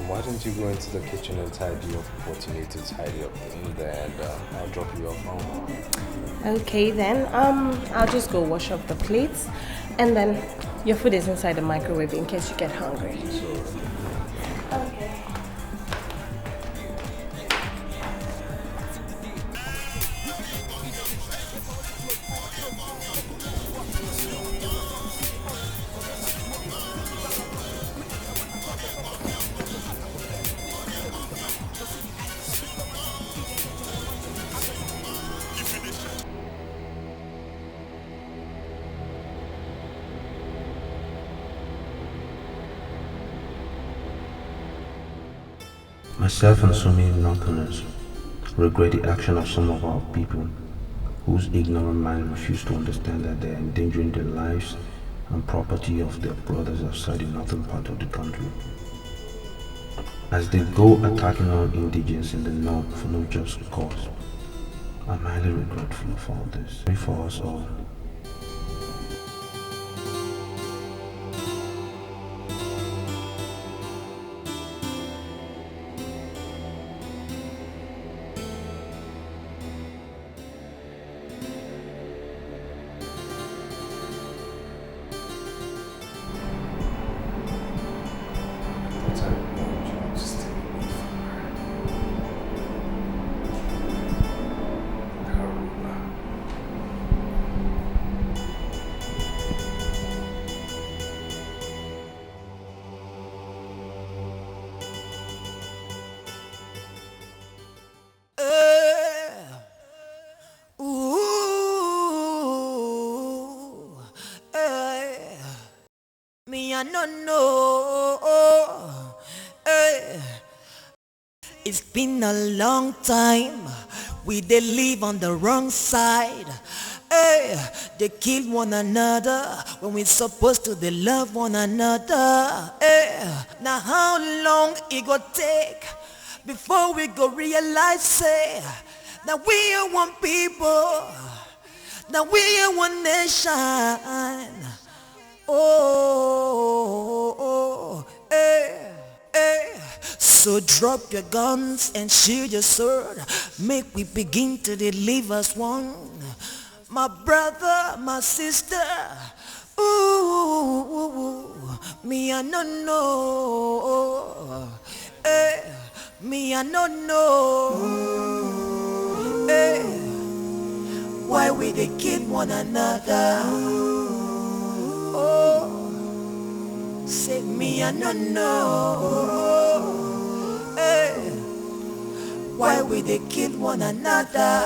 [SPEAKER 12] Why don't you go into the kitchen and tidy up what you need to tidy up in there, and I'll drop you off home.
[SPEAKER 2] Okay then, I'll just go wash up the plates, and then your food is inside the microwave in case you get hungry. Okay.
[SPEAKER 16] Myself and so many Northerners regret the action of some of our people whose ignorant mind refuse to understand that they are endangering the lives and property of their brothers outside the northern part of the country. As they go attacking our indigents in the north for no just cause, I'm highly regretful of all this. Pray for us all.
[SPEAKER 17] It's been a long time. We they live on the wrong side. Hey, they kill one another when we're supposed to they love one another. Hey, now how long it go take before we go realize say that we are one people, that we are one nation. Oh, hey, hey. So drop your guns and shield your sword. Make we begin to deliver as one. My brother, my sister. Ooh, me I no know. Me I no know. Why we they kill one another? Oh, say me I no know. Why we they kill one another?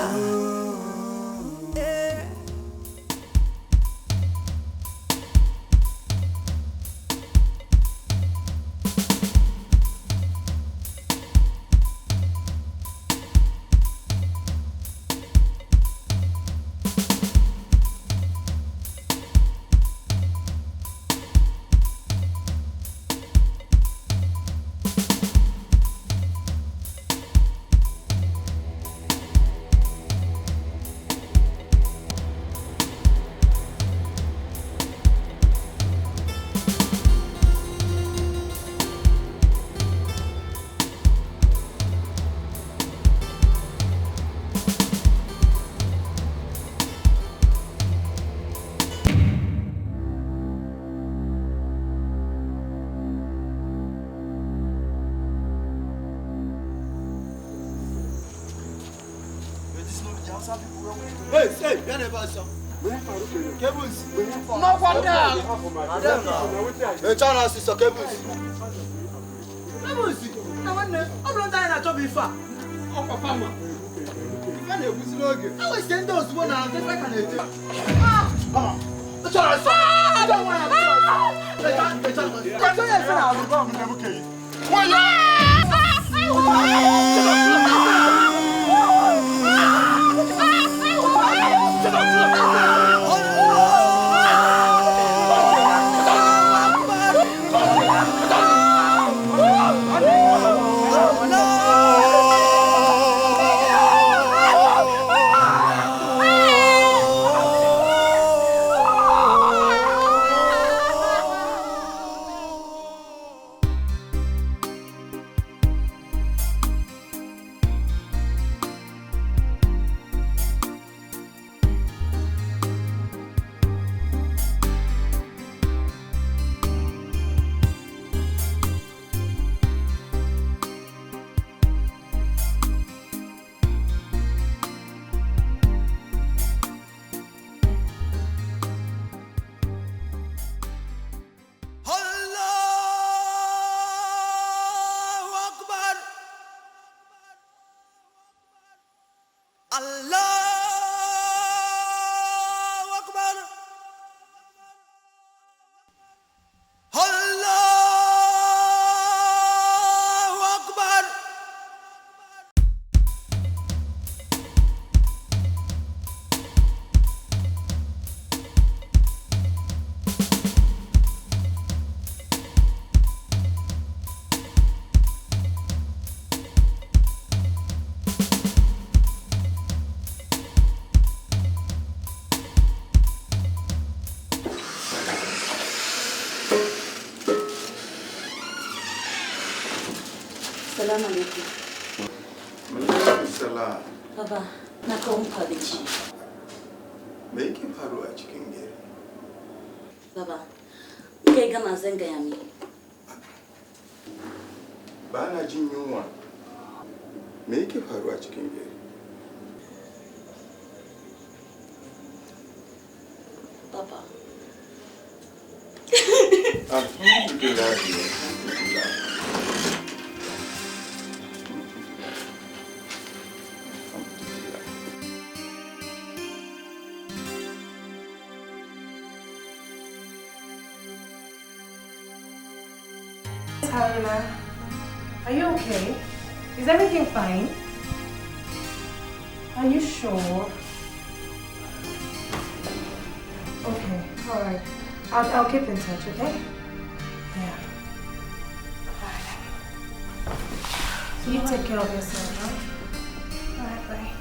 [SPEAKER 18] Assalamu alaikum.
[SPEAKER 19] Salam.
[SPEAKER 18] Baba, na kawo muku abinci.
[SPEAKER 19] Me yake faruwa a cikin gari?
[SPEAKER 18] Baba, kai gama zan gaya miki.
[SPEAKER 19] Ba na jin yunwa. Me yake faruwa a cikin gari?
[SPEAKER 18] Baba.
[SPEAKER 19] Alhamdulillah.
[SPEAKER 2] Haruna, are you okay? Is everything fine? Are you sure? Okay, alright. I'll keep in touch, okay? Yeah. Alright. So you take care of yourself, right? Alright, bye.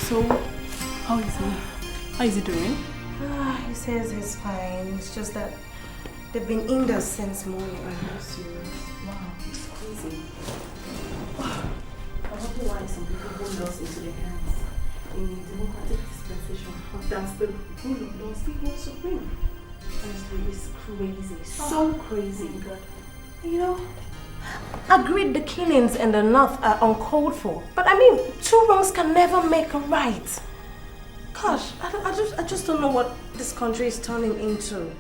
[SPEAKER 6] So, how is he? How is he doing?
[SPEAKER 2] He says he's fine. It's just that they've been indoors since morning.
[SPEAKER 6] Are you serious?
[SPEAKER 2] see why some people hold laws into their hands. In a democratic dispensation, that's the rule of law still holds supreme. Honestly, it's crazy. So crazy. Oh God. You know, agreed the killings in the north are uncalled for. But I mean, 2 wrongs can never make a right. Gosh, I just don't know what this country is turning into.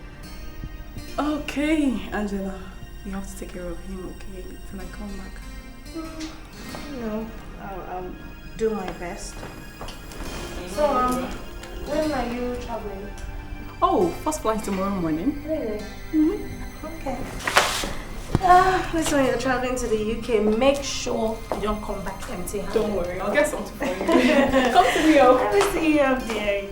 [SPEAKER 6] Okay, Angela. You have to take care of him, okay? Till I come back.
[SPEAKER 2] You know, I'll do my best. So, when are you traveling?
[SPEAKER 6] Oh, first flight tomorrow morning.
[SPEAKER 2] Really? Okay. Listen, when you're traveling to the UK, make sure you don't come back empty-handed.
[SPEAKER 6] Don't worry, I'll get something for you. Come to me, oh.
[SPEAKER 2] Let me see you up there.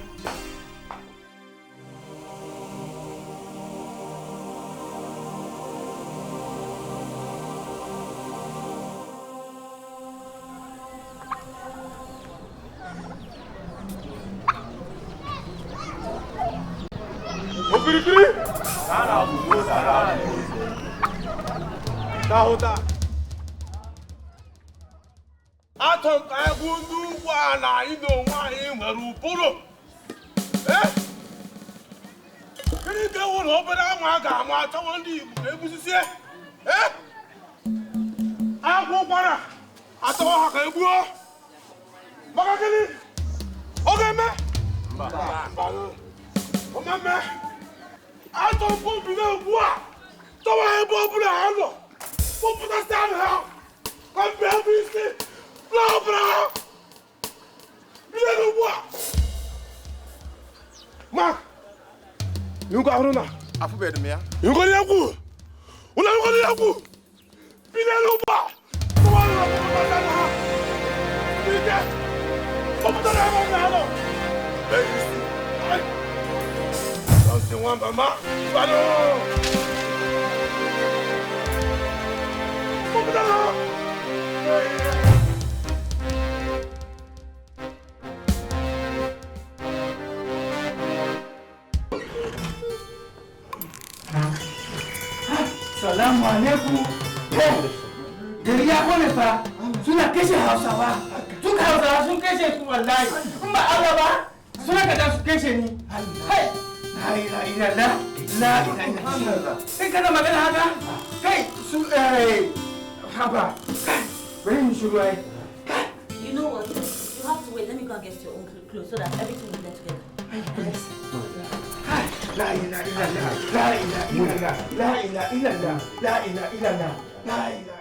[SPEAKER 11] Salamu alaikum. Gari ya kone fa suna kashe Hausawa. Duka Hausawa sun kashe su wallahi. In ba Allah ba suna kada su kashe ni. Hai. La ilaha illallah. La ilaha illallah. Kai kana magana haka? Kai su haba. Kai bari mu shiru ai.
[SPEAKER 18] You know what? You have to wait. Let me go and get your own clothes so that everything will blend together.
[SPEAKER 11] La ilaha illallah. La ilaha illallah. La ilaha illallah. La ilaha illallah. La ilaha.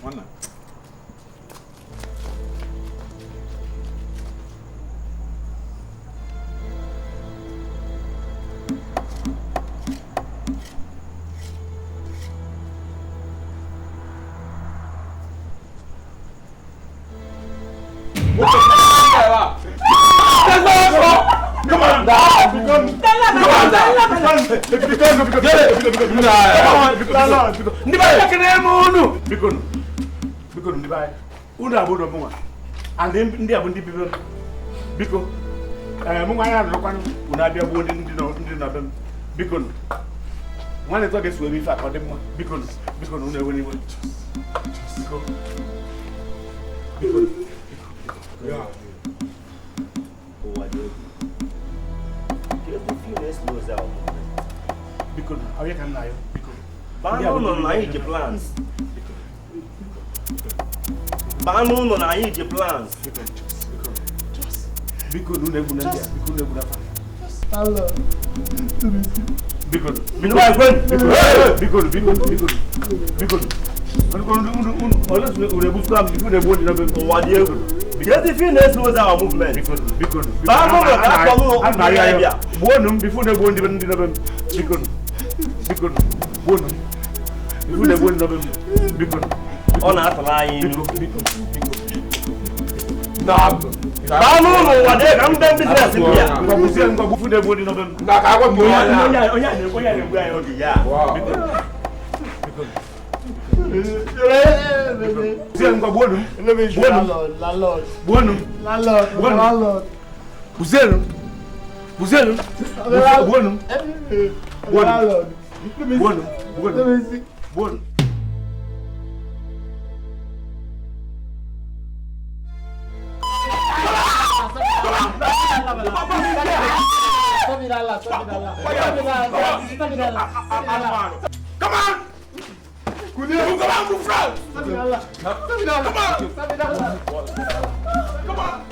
[SPEAKER 3] Mana? Bueno.
[SPEAKER 13] Come on! Come on, move front! Come on!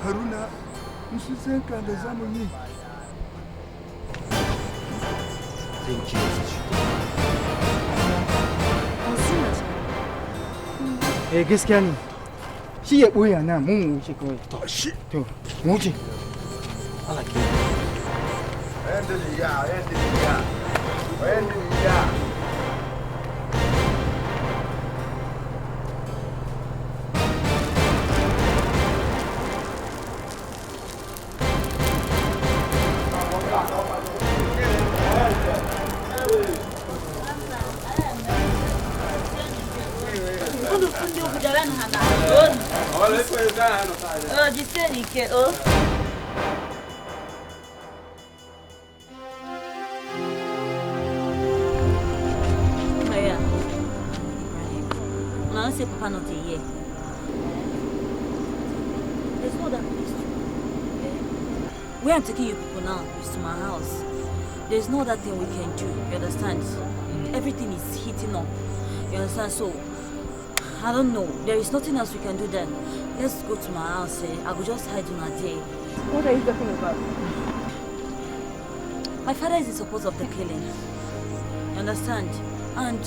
[SPEAKER 5] Haruna, musuzen ka da zamu yi.
[SPEAKER 9] Zan ji
[SPEAKER 11] shi. Gaskiya ne. Shi ya ɓoya na mun wuce kawai. To shi. To, mu wuce.
[SPEAKER 9] Allah ke.
[SPEAKER 18] Say Papa not here. There's no that place. Where I'm taking you people now is to my house. There's no other thing we can do. You understand? Everything is heating up. You understand? So I don't know. There is nothing else we can do then. Let's go to my house. I will just hide on a day.
[SPEAKER 2] What are you talking about?
[SPEAKER 18] My father is in support of the killing. You understand? And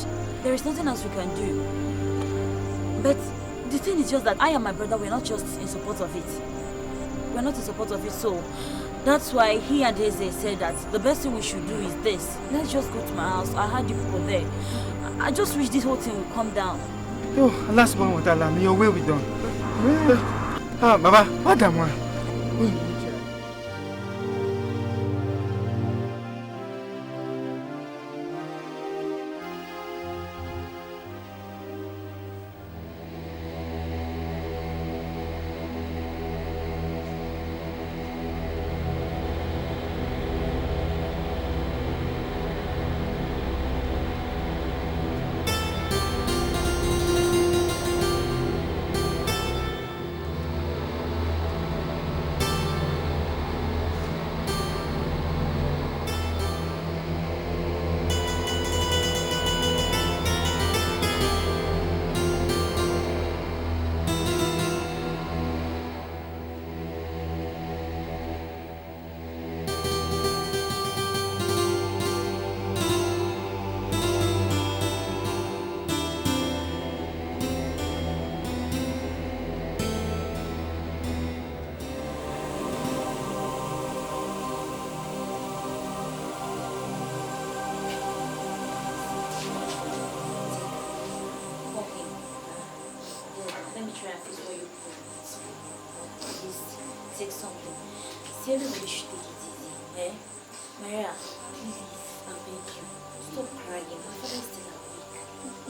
[SPEAKER 18] there is nothing else we can do. But the thing is just that I and my brother, we're not just in support of it. We're not in support of it, so that's why he and Eze said that the best thing we should do is this. Let's just go to my house. I had you people there. I just wish this whole thing would calm down.
[SPEAKER 11] Yo, last one with Allah, your way we done. Ah, Baba, what am I?
[SPEAKER 18] Everybody should take it easy, eh? Maria, please, I beg you. Stop crying. My father is still awake.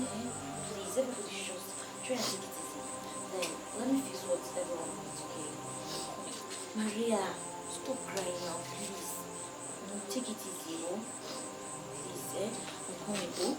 [SPEAKER 18] Eh? Please, everybody should just try and take it easy. Then, let me fix what everyone wants, okay? Maria, stop crying now, please. No, take it easy, oh? Please, eh? I'm coming, oh?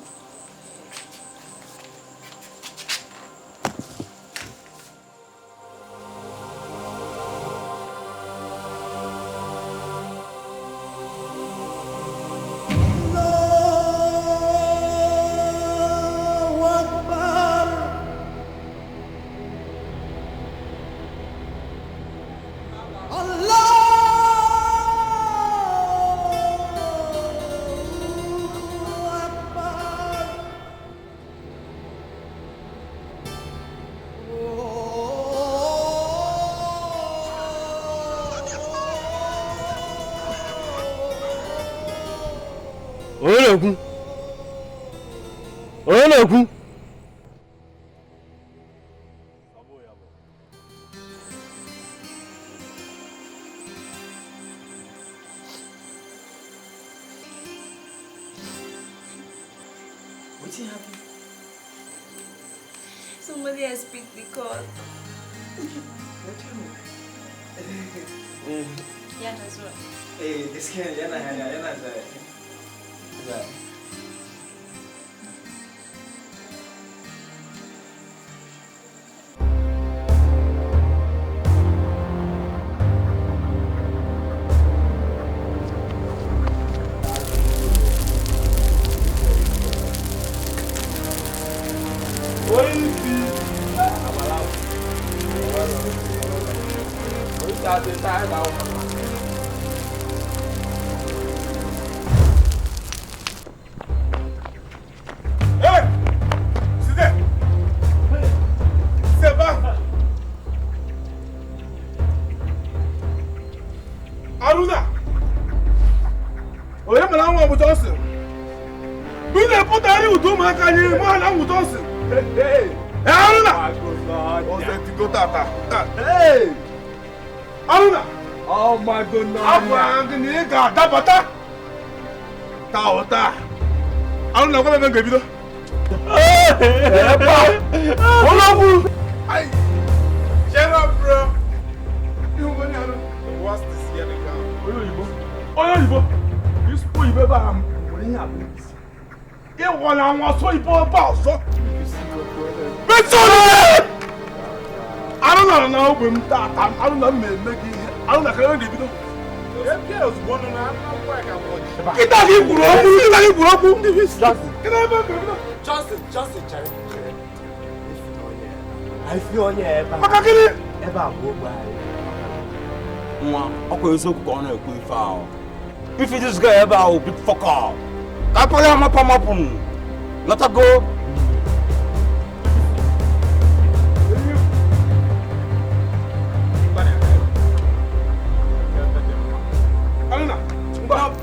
[SPEAKER 9] Ológun.
[SPEAKER 11] What's happening?
[SPEAKER 14] Somebody has picked the call. Yeah, that's right.
[SPEAKER 11] Hey, this kid, yana.
[SPEAKER 13] Oh my goodness. Dabata. Taota. I don't know what I'm going to do. Shut up, bro. You want to what's this here? Oh, you spoil your baby. What happened? You want to so you bought boss. I don't know when that I don't know making I don't know how to do it. Girls want to know get that in Justin, Jerry.
[SPEAKER 9] I feel on your ever go by.
[SPEAKER 5] One, okay, so gonna go foul.
[SPEAKER 9] If this guy ever big fucker. I call him up. Let her go.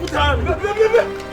[SPEAKER 13] Put her.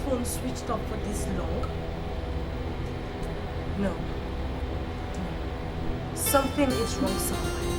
[SPEAKER 2] Phone switched off for this long? No. Something is wrong somewhere.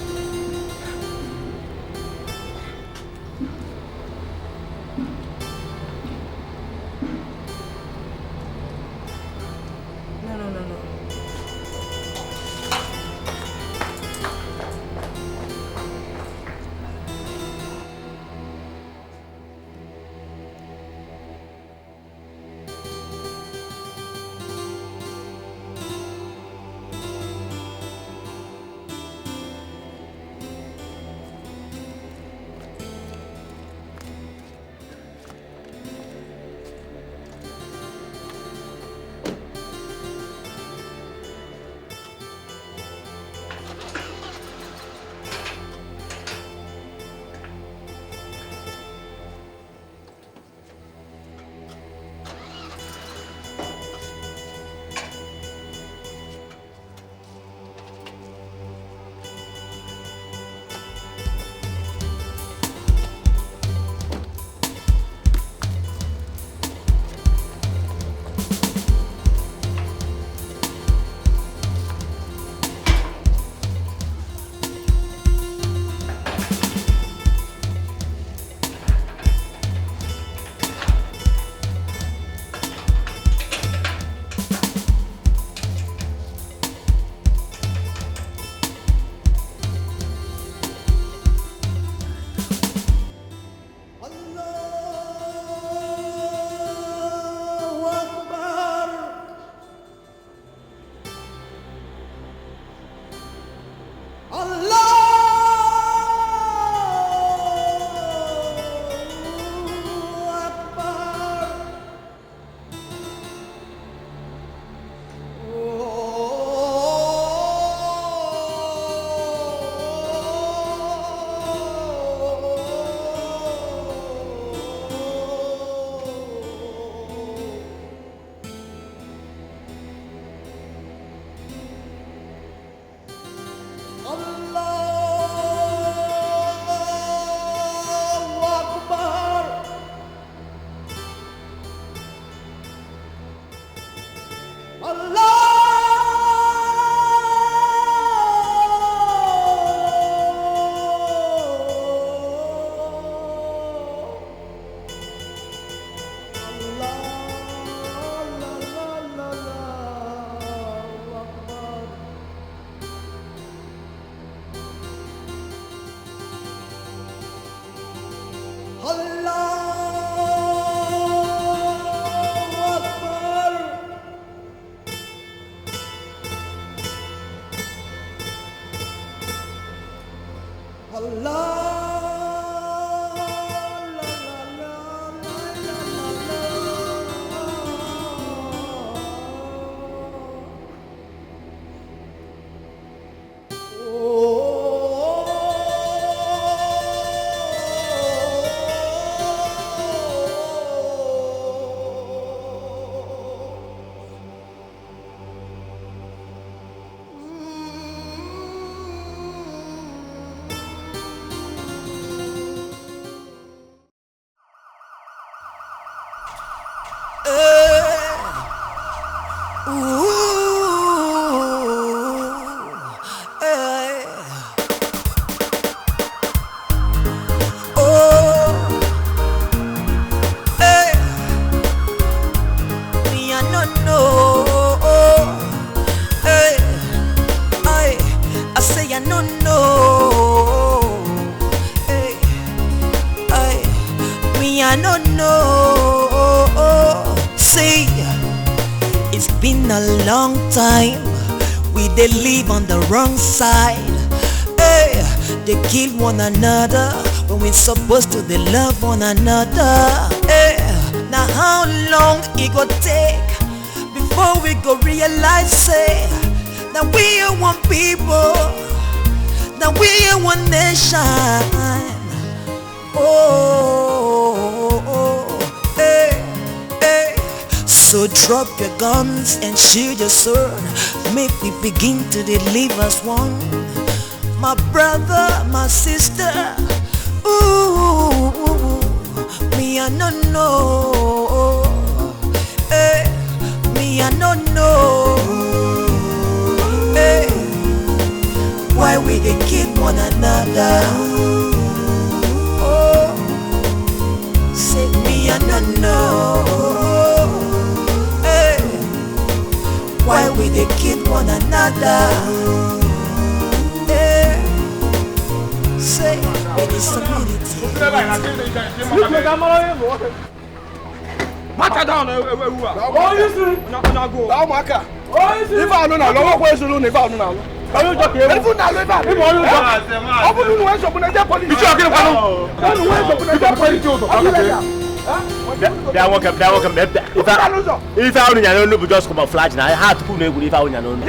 [SPEAKER 2] No.
[SPEAKER 17] It's been a long time. We they live on the wrong side. Hey, they kill one another when we supposed to they love one another. Hey, now how long it go take before we go realize say that we are one people, that we are one nation. Hey, hey. So drop your guns and shoot your sword. Make we begin to live as one. My brother, my sister. Ooh, me I no know. Hey, me I no know. Hey, why we they kill one another? Oh, say me I no know. Hey, why we they kill one another? Hey, say it is community.
[SPEAKER 13] Mata down oh you see na go oh maka oh you see if I no na lo ko esuru ni fa no na lo ayo jo ke if na lo if you jo obu nu we so bu na je police you okay kwa no nu we so bu na je police o
[SPEAKER 20] that one if I only know no just come flash na how to put no if I only know no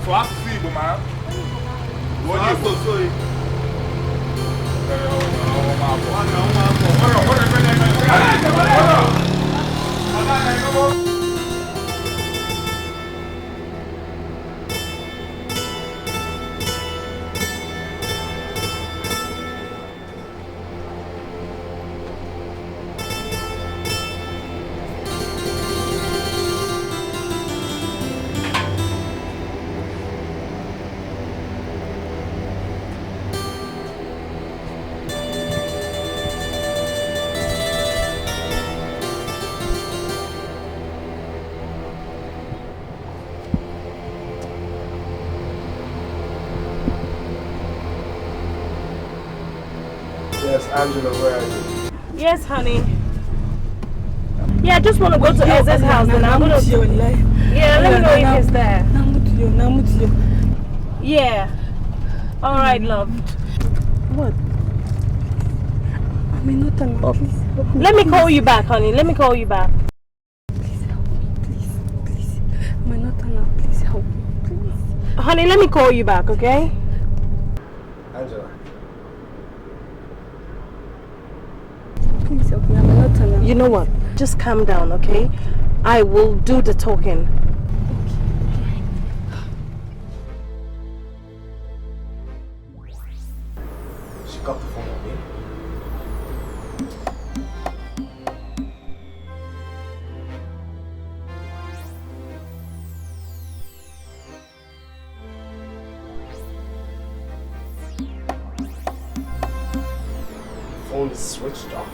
[SPEAKER 13] so I see you man what you so sorry
[SPEAKER 1] Yes, Angela, where are you?
[SPEAKER 2] Yes, honey. Yeah, I just want to go to Eze's house and I'm gonna. Yeah, let me know if he's there. Yeah. All right, love. What? I mean, not please. Let me call you back, honey. Let me call you back.
[SPEAKER 21] Please help me, please. Manotana, please help me, please.
[SPEAKER 2] Honey, let me call you back, okay?
[SPEAKER 1] Angela.
[SPEAKER 21] Please help me, Manotana.
[SPEAKER 2] You know what? Just calm down, okay? I will do the talking.
[SPEAKER 1] She got the phone on me. Phone is switched off.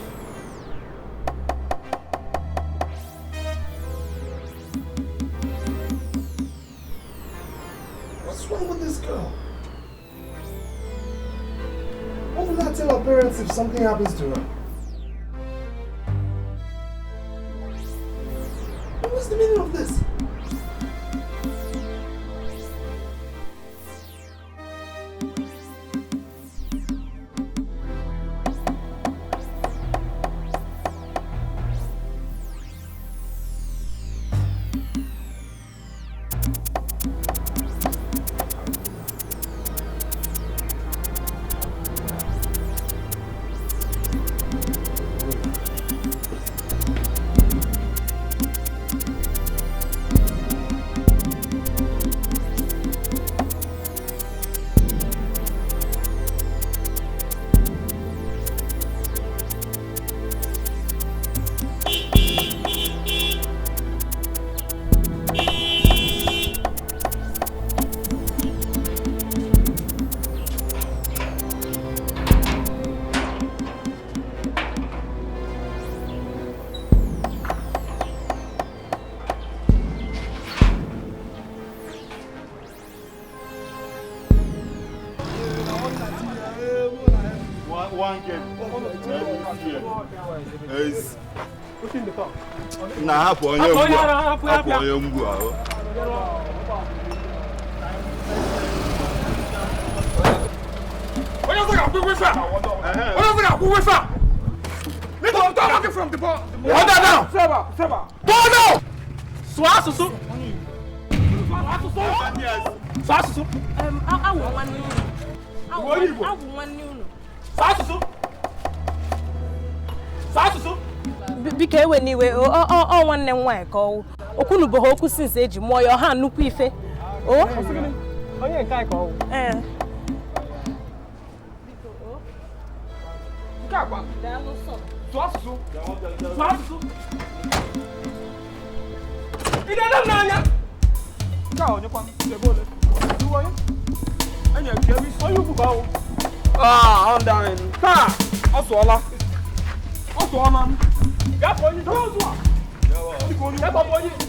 [SPEAKER 1] What's wrong with this girl? What will I tell her parents if something happens to her? What's the meaning of this?
[SPEAKER 5] One game.
[SPEAKER 13] Na hapụ onye mgbu ahụ.
[SPEAKER 5] Onye ọzọ ga-akwụ ụgwọ ife a! Onye ọzọ ga-akwụ ụgwọ ife a! Nigga, I'm talking from the ball. Hold that down! Seba! Hold down! Sụọ asụsụ! Sụọ asụsụ!
[SPEAKER 2] Awụ nwanne unu. Awụ nwanne unu.
[SPEAKER 5] Sụọ asụsụ! Sụọ asụsụ!
[SPEAKER 2] Biko ewe n'iwe, ọ nwanne m nwaanyị ka ọwụ. Okwunubo ha okwu since eji mụọ ya ọha nnukwu ife. Onye nke anyị ka ọwụ.
[SPEAKER 5] Nke a gwa m. Sụọ asụsụ! Sụọ asụsụ! Ị na-ele m n'anya? Nke a onyekwa ebe ole? Iwu onye? Enye m ebe isi onye ukwu ka ọwụ. Ọ ndị anyị. Taa! Ọ sụọla. Ọ sụọla m. Gaa kpọọ onye isi ozu a. Gaa kpọọ onye isi.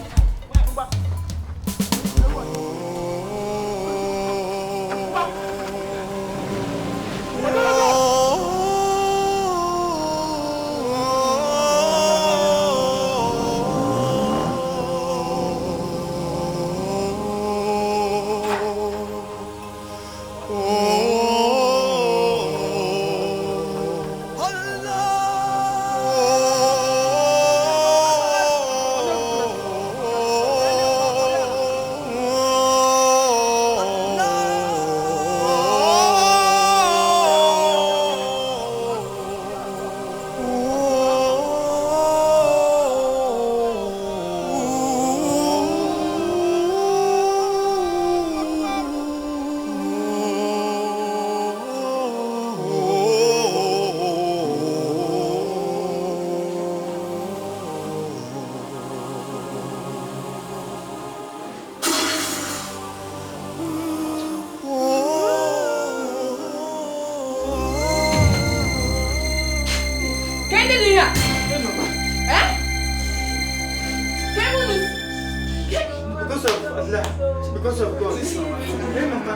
[SPEAKER 11] Because of God. Hey, Mama.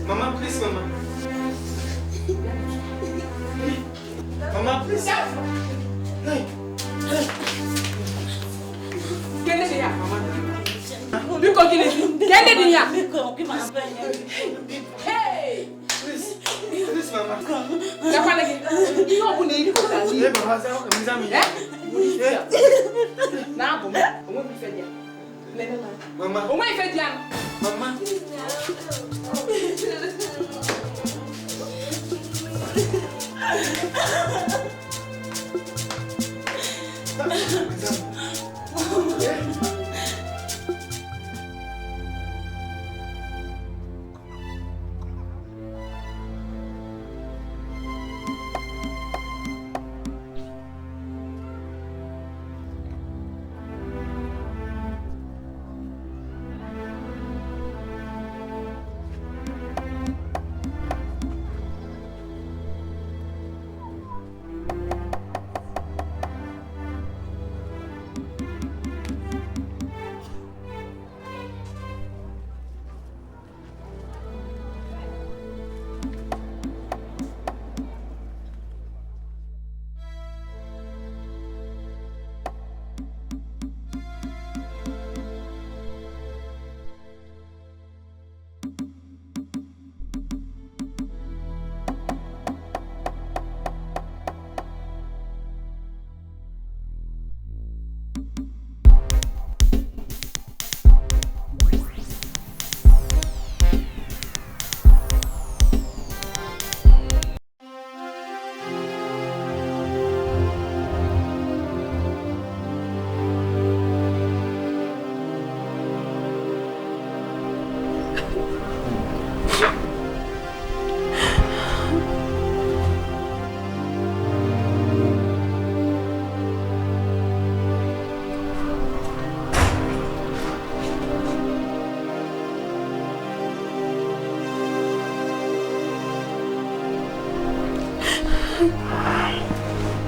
[SPEAKER 11] Mama, please, Mama. Mama, please. Hey.
[SPEAKER 2] Get it here, Mama. You go get it. Get it here. Hey.
[SPEAKER 11] Please, Mama.
[SPEAKER 2] You open it.
[SPEAKER 11] Hey, Mama.
[SPEAKER 2] Now, Mama.
[SPEAKER 11] Mama.
[SPEAKER 2] Mama, if I can.
[SPEAKER 11] Mama.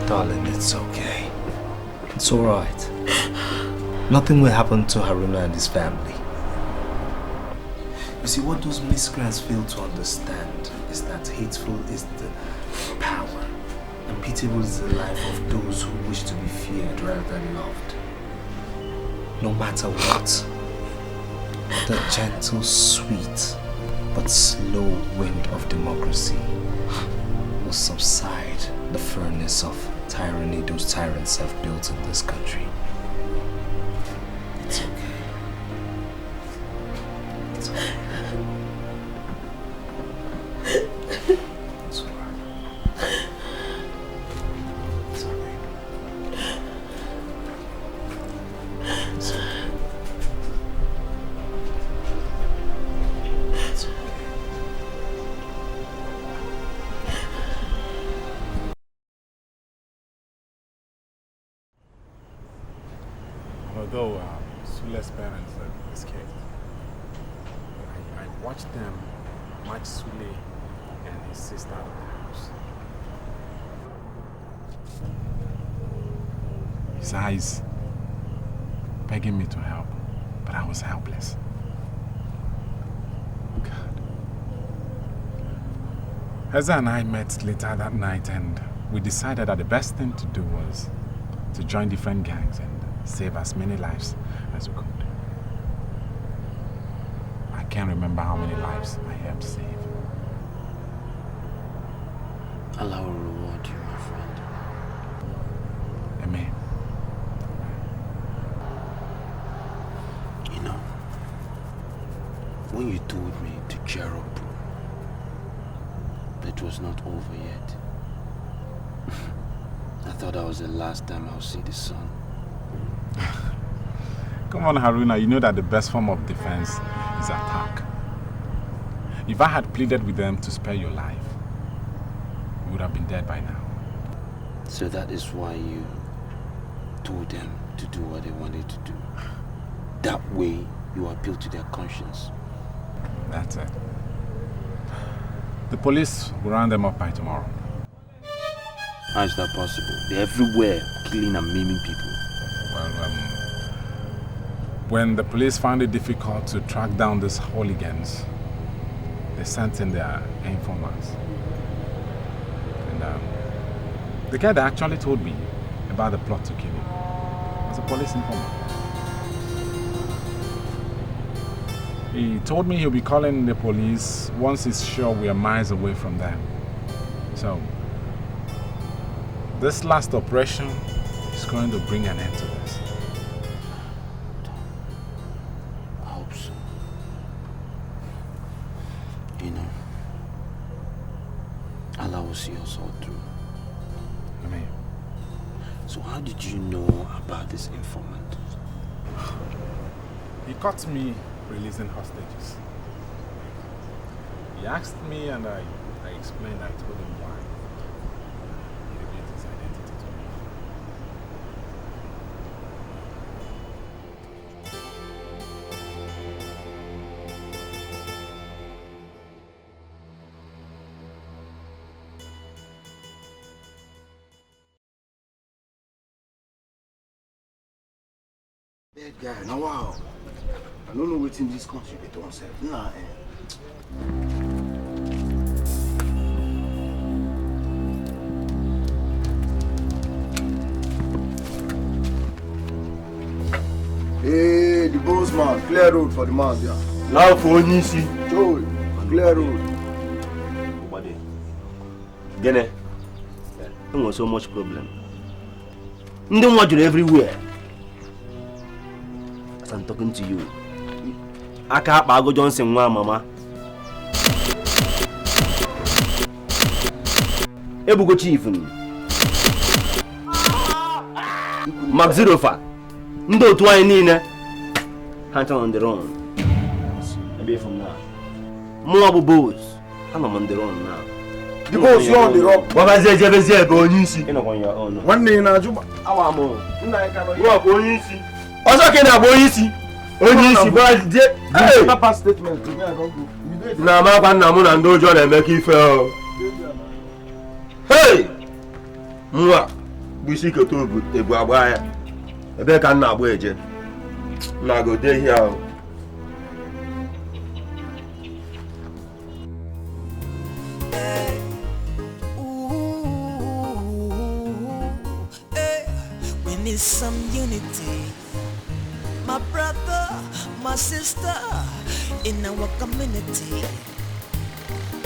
[SPEAKER 1] Darling, it's okay. It's alright. Nothing will happen to Haruna and his family. You see, what those miscreants fail to understand is that hateful is the power, and pitiable is the life of those who wish to be feared rather than loved. No matter what, the gentle, sweet, but slow wind of democracy will subside the furnace of tyranny those tyrants have built in this country. It's okay. It's okay. It's alright. It's okay. It's okay. It's okay.
[SPEAKER 3] Although Sule's parents escaped, I watched them march Sule and his sister out of the house. His eyes begging me to help, but I was helpless. God. Ezra and I met later that night, and we decided that the best thing to do was to join different gangs and save as many lives as we could. I can't remember how many lives I helped save.
[SPEAKER 16] Allah will reward you, my friend.
[SPEAKER 3] Amen.
[SPEAKER 16] You know, when you told me to cheer up, it was not over yet. I thought that was the last time I'll see the sun.
[SPEAKER 3] Come on, Haruna, you know that the best form of defense is attack. If I had pleaded with them to spare your life, you would have been dead by now.
[SPEAKER 16] So that is why you told them to do what they wanted to do. That way, you appeal to their conscience.
[SPEAKER 3] That's it. The police will round them up by tomorrow.
[SPEAKER 16] How is that possible? They're everywhere, killing and maiming people.
[SPEAKER 3] Well, when the police found it difficult to track down these hooligans, they sent in their informants. And the guy that actually told me about the plot to kill him was a police informant. He told me he'll be calling the police once he's sure we are miles away from them. So, this last operation is going to bring an end to this.
[SPEAKER 16] I hope so. You know, Allah will see us all through.
[SPEAKER 3] Amen.
[SPEAKER 16] So how did you know about this informant?
[SPEAKER 3] He caught me releasing hostages. He asked me and I explained, I told him why. He revealed his identity to me.
[SPEAKER 13] Bad guy, now wow. I don't know what's in this country, but don't say. Nah, Hey, the boss man, clear road for the man, yeah.
[SPEAKER 20] Now for Nisi.
[SPEAKER 13] Joey, clear road.
[SPEAKER 20] Nobody. Gene, there was so much problem. No one everywhere. As I'm talking to you, I can't go Johnson, mama. Ebugo chief. Max Zerofa. Ndo to I need hands on the run. I be from now. More boys. I'm on the run now.
[SPEAKER 13] The boss you on the rock.
[SPEAKER 20] Baba Zezebeze Bonisi. You know on your own.
[SPEAKER 13] One day na Juba.
[SPEAKER 20] Our mom. Rock Bonisi. Also can have Bonisi. Bonisi, but hey.
[SPEAKER 13] Papa statement.
[SPEAKER 20] Na ma kwa na mu na ndo jo na make ife o. Hey. Mwa. Busi ko to ebu agba ya. Ebe ka na agba eje. Na go dey here.
[SPEAKER 17] need some unity. My brother, my sister, in our community.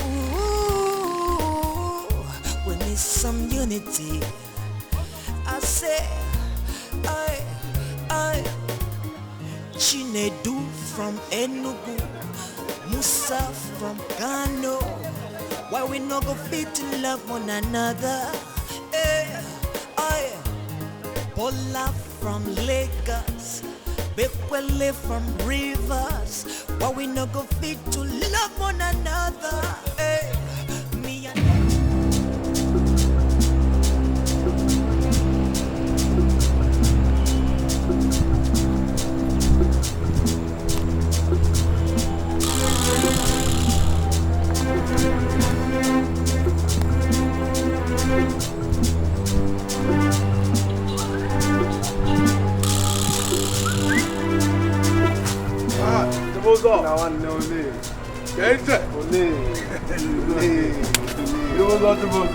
[SPEAKER 17] Ooh, we need some unity. I say, I, Chinedu from Enugu, Musa from Kano. Why we not go fit to love one another? Bola from Lagos, Bekwele from Rivers. Why we not go fit to love one another? Me and
[SPEAKER 13] Now I know this. Get it? You was not the most.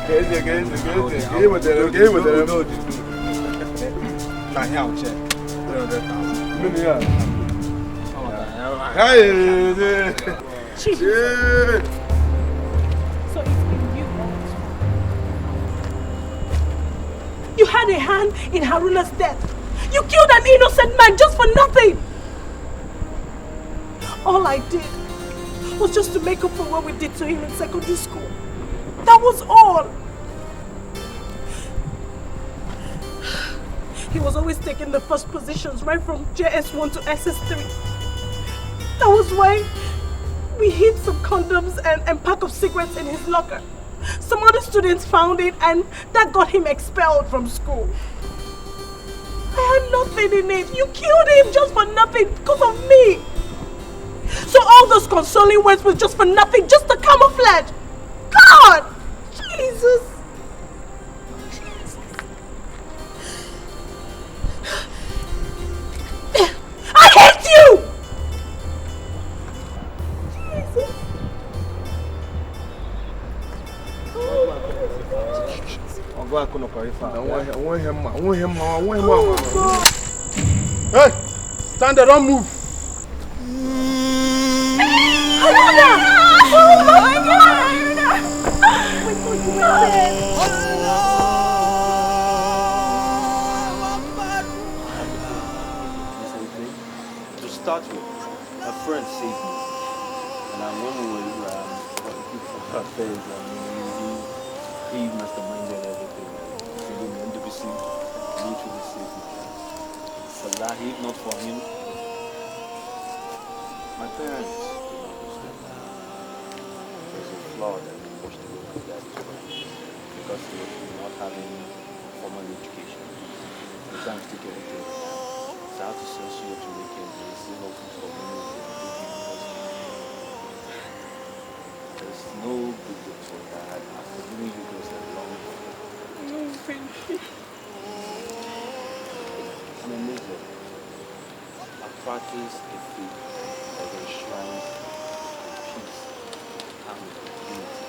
[SPEAKER 13] Get it. Game with them. Now, how check? 300,000. Hey!
[SPEAKER 2] Chief. So it's been you all this while. You had a hand in Haruna's death. You killed an innocent man just for nothing. All I did was just to make up for what we did to him in secondary school. That was all. He was always taking the first positions right from JS1 to SS3. That was why we hid some condoms and pack of cigarettes in his locker. Some other students found it and that got him expelled from school. I had nothing in it. You killed him just for nothing because of me. So all those consoling words was just for nothing, just to camouflage. God! Jesus! I hate you! Jesus.
[SPEAKER 13] Hey! Stand there, don't move!
[SPEAKER 2] Haruna! Oh my God!
[SPEAKER 9] To start with, a friend saved me. And when we were looking for her affairs, he masterminded everything. Feeling the NWC literally saved me. For that, if not for him, my parents did not understand that there's a flaw that we pushed away my dad because they were not having formal education. The time to get it. So I had to censure to make it still open for me. There's no good books for that. After doing you guys a long time.
[SPEAKER 2] No, thank you.
[SPEAKER 9] I'm a Muslim. I practice the faith that enshrines peace, harmony, unity,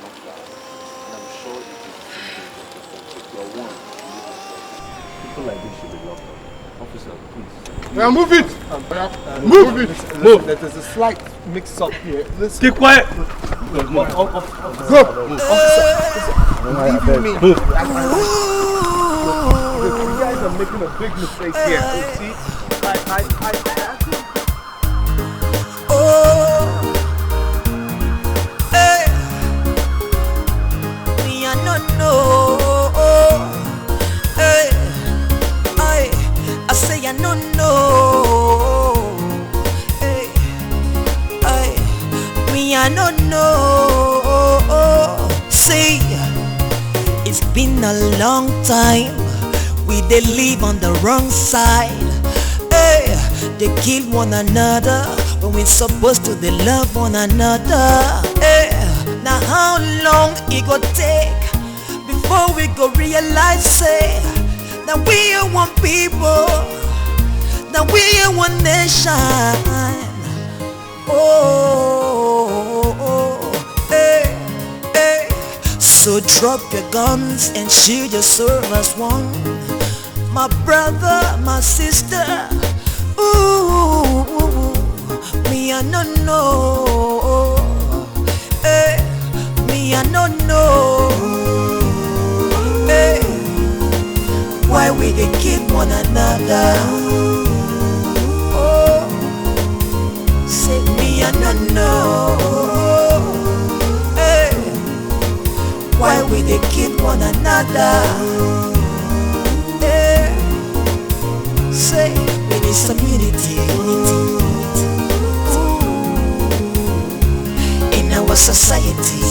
[SPEAKER 9] not violence. And I'm sure it is something that you're one. People like this should be locked up. Officer, please.
[SPEAKER 13] Yeah, move it! Move it!
[SPEAKER 9] Move! There's a slight mix-up here. Let's keep quiet! Go!
[SPEAKER 13] Leave me!
[SPEAKER 9] Move!
[SPEAKER 13] You guys are making a big mistake here. You see?
[SPEAKER 17] I don't know. See, it's been a long time. We they live on the wrong side. Hey, they kill one another when we're supposed to they love one another. Hey, now how long it go take before we go realize say that we are one people, that we are one nation. Oh, hey, hey. So So drop your guns and shield yourself as one. My brother, my sister. Ooh, me I no know. Hey, me I no know. Hey, why we dey kill one another? Oh, say me I no know. Hey, why we dey kill one another? Hey, say we need some unity. In our society,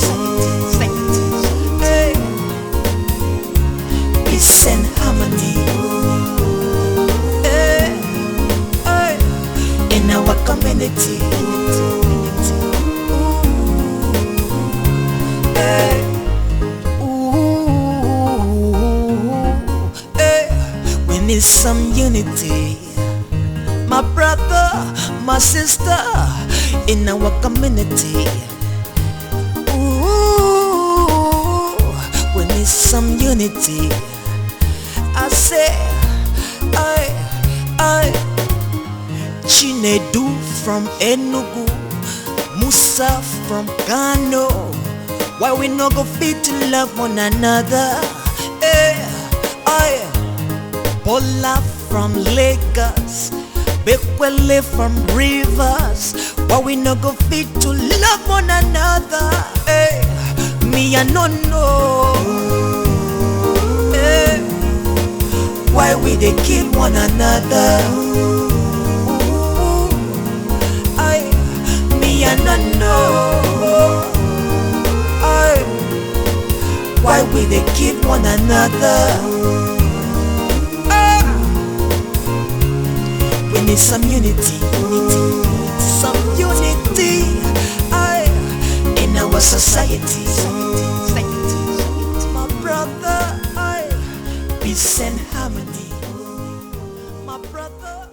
[SPEAKER 17] hey, peace and harmony, hey, hey, in our community, hey, hey, we need some unity. My brother, my sister, in our community. Ooh, we need some unity. I say, I, Chinedu from Enugu, Musa from Kano. Why we no go fit to love one another? Bola from Lagos, Bekwele from Rivers. Why we no go fit to love one another? Hey, me I no know. Hey, why we dey kill one another? Me I no know. Why we dey kill one another? We need some unity, some unity, in our society. My brother, peace and harmony. My brother.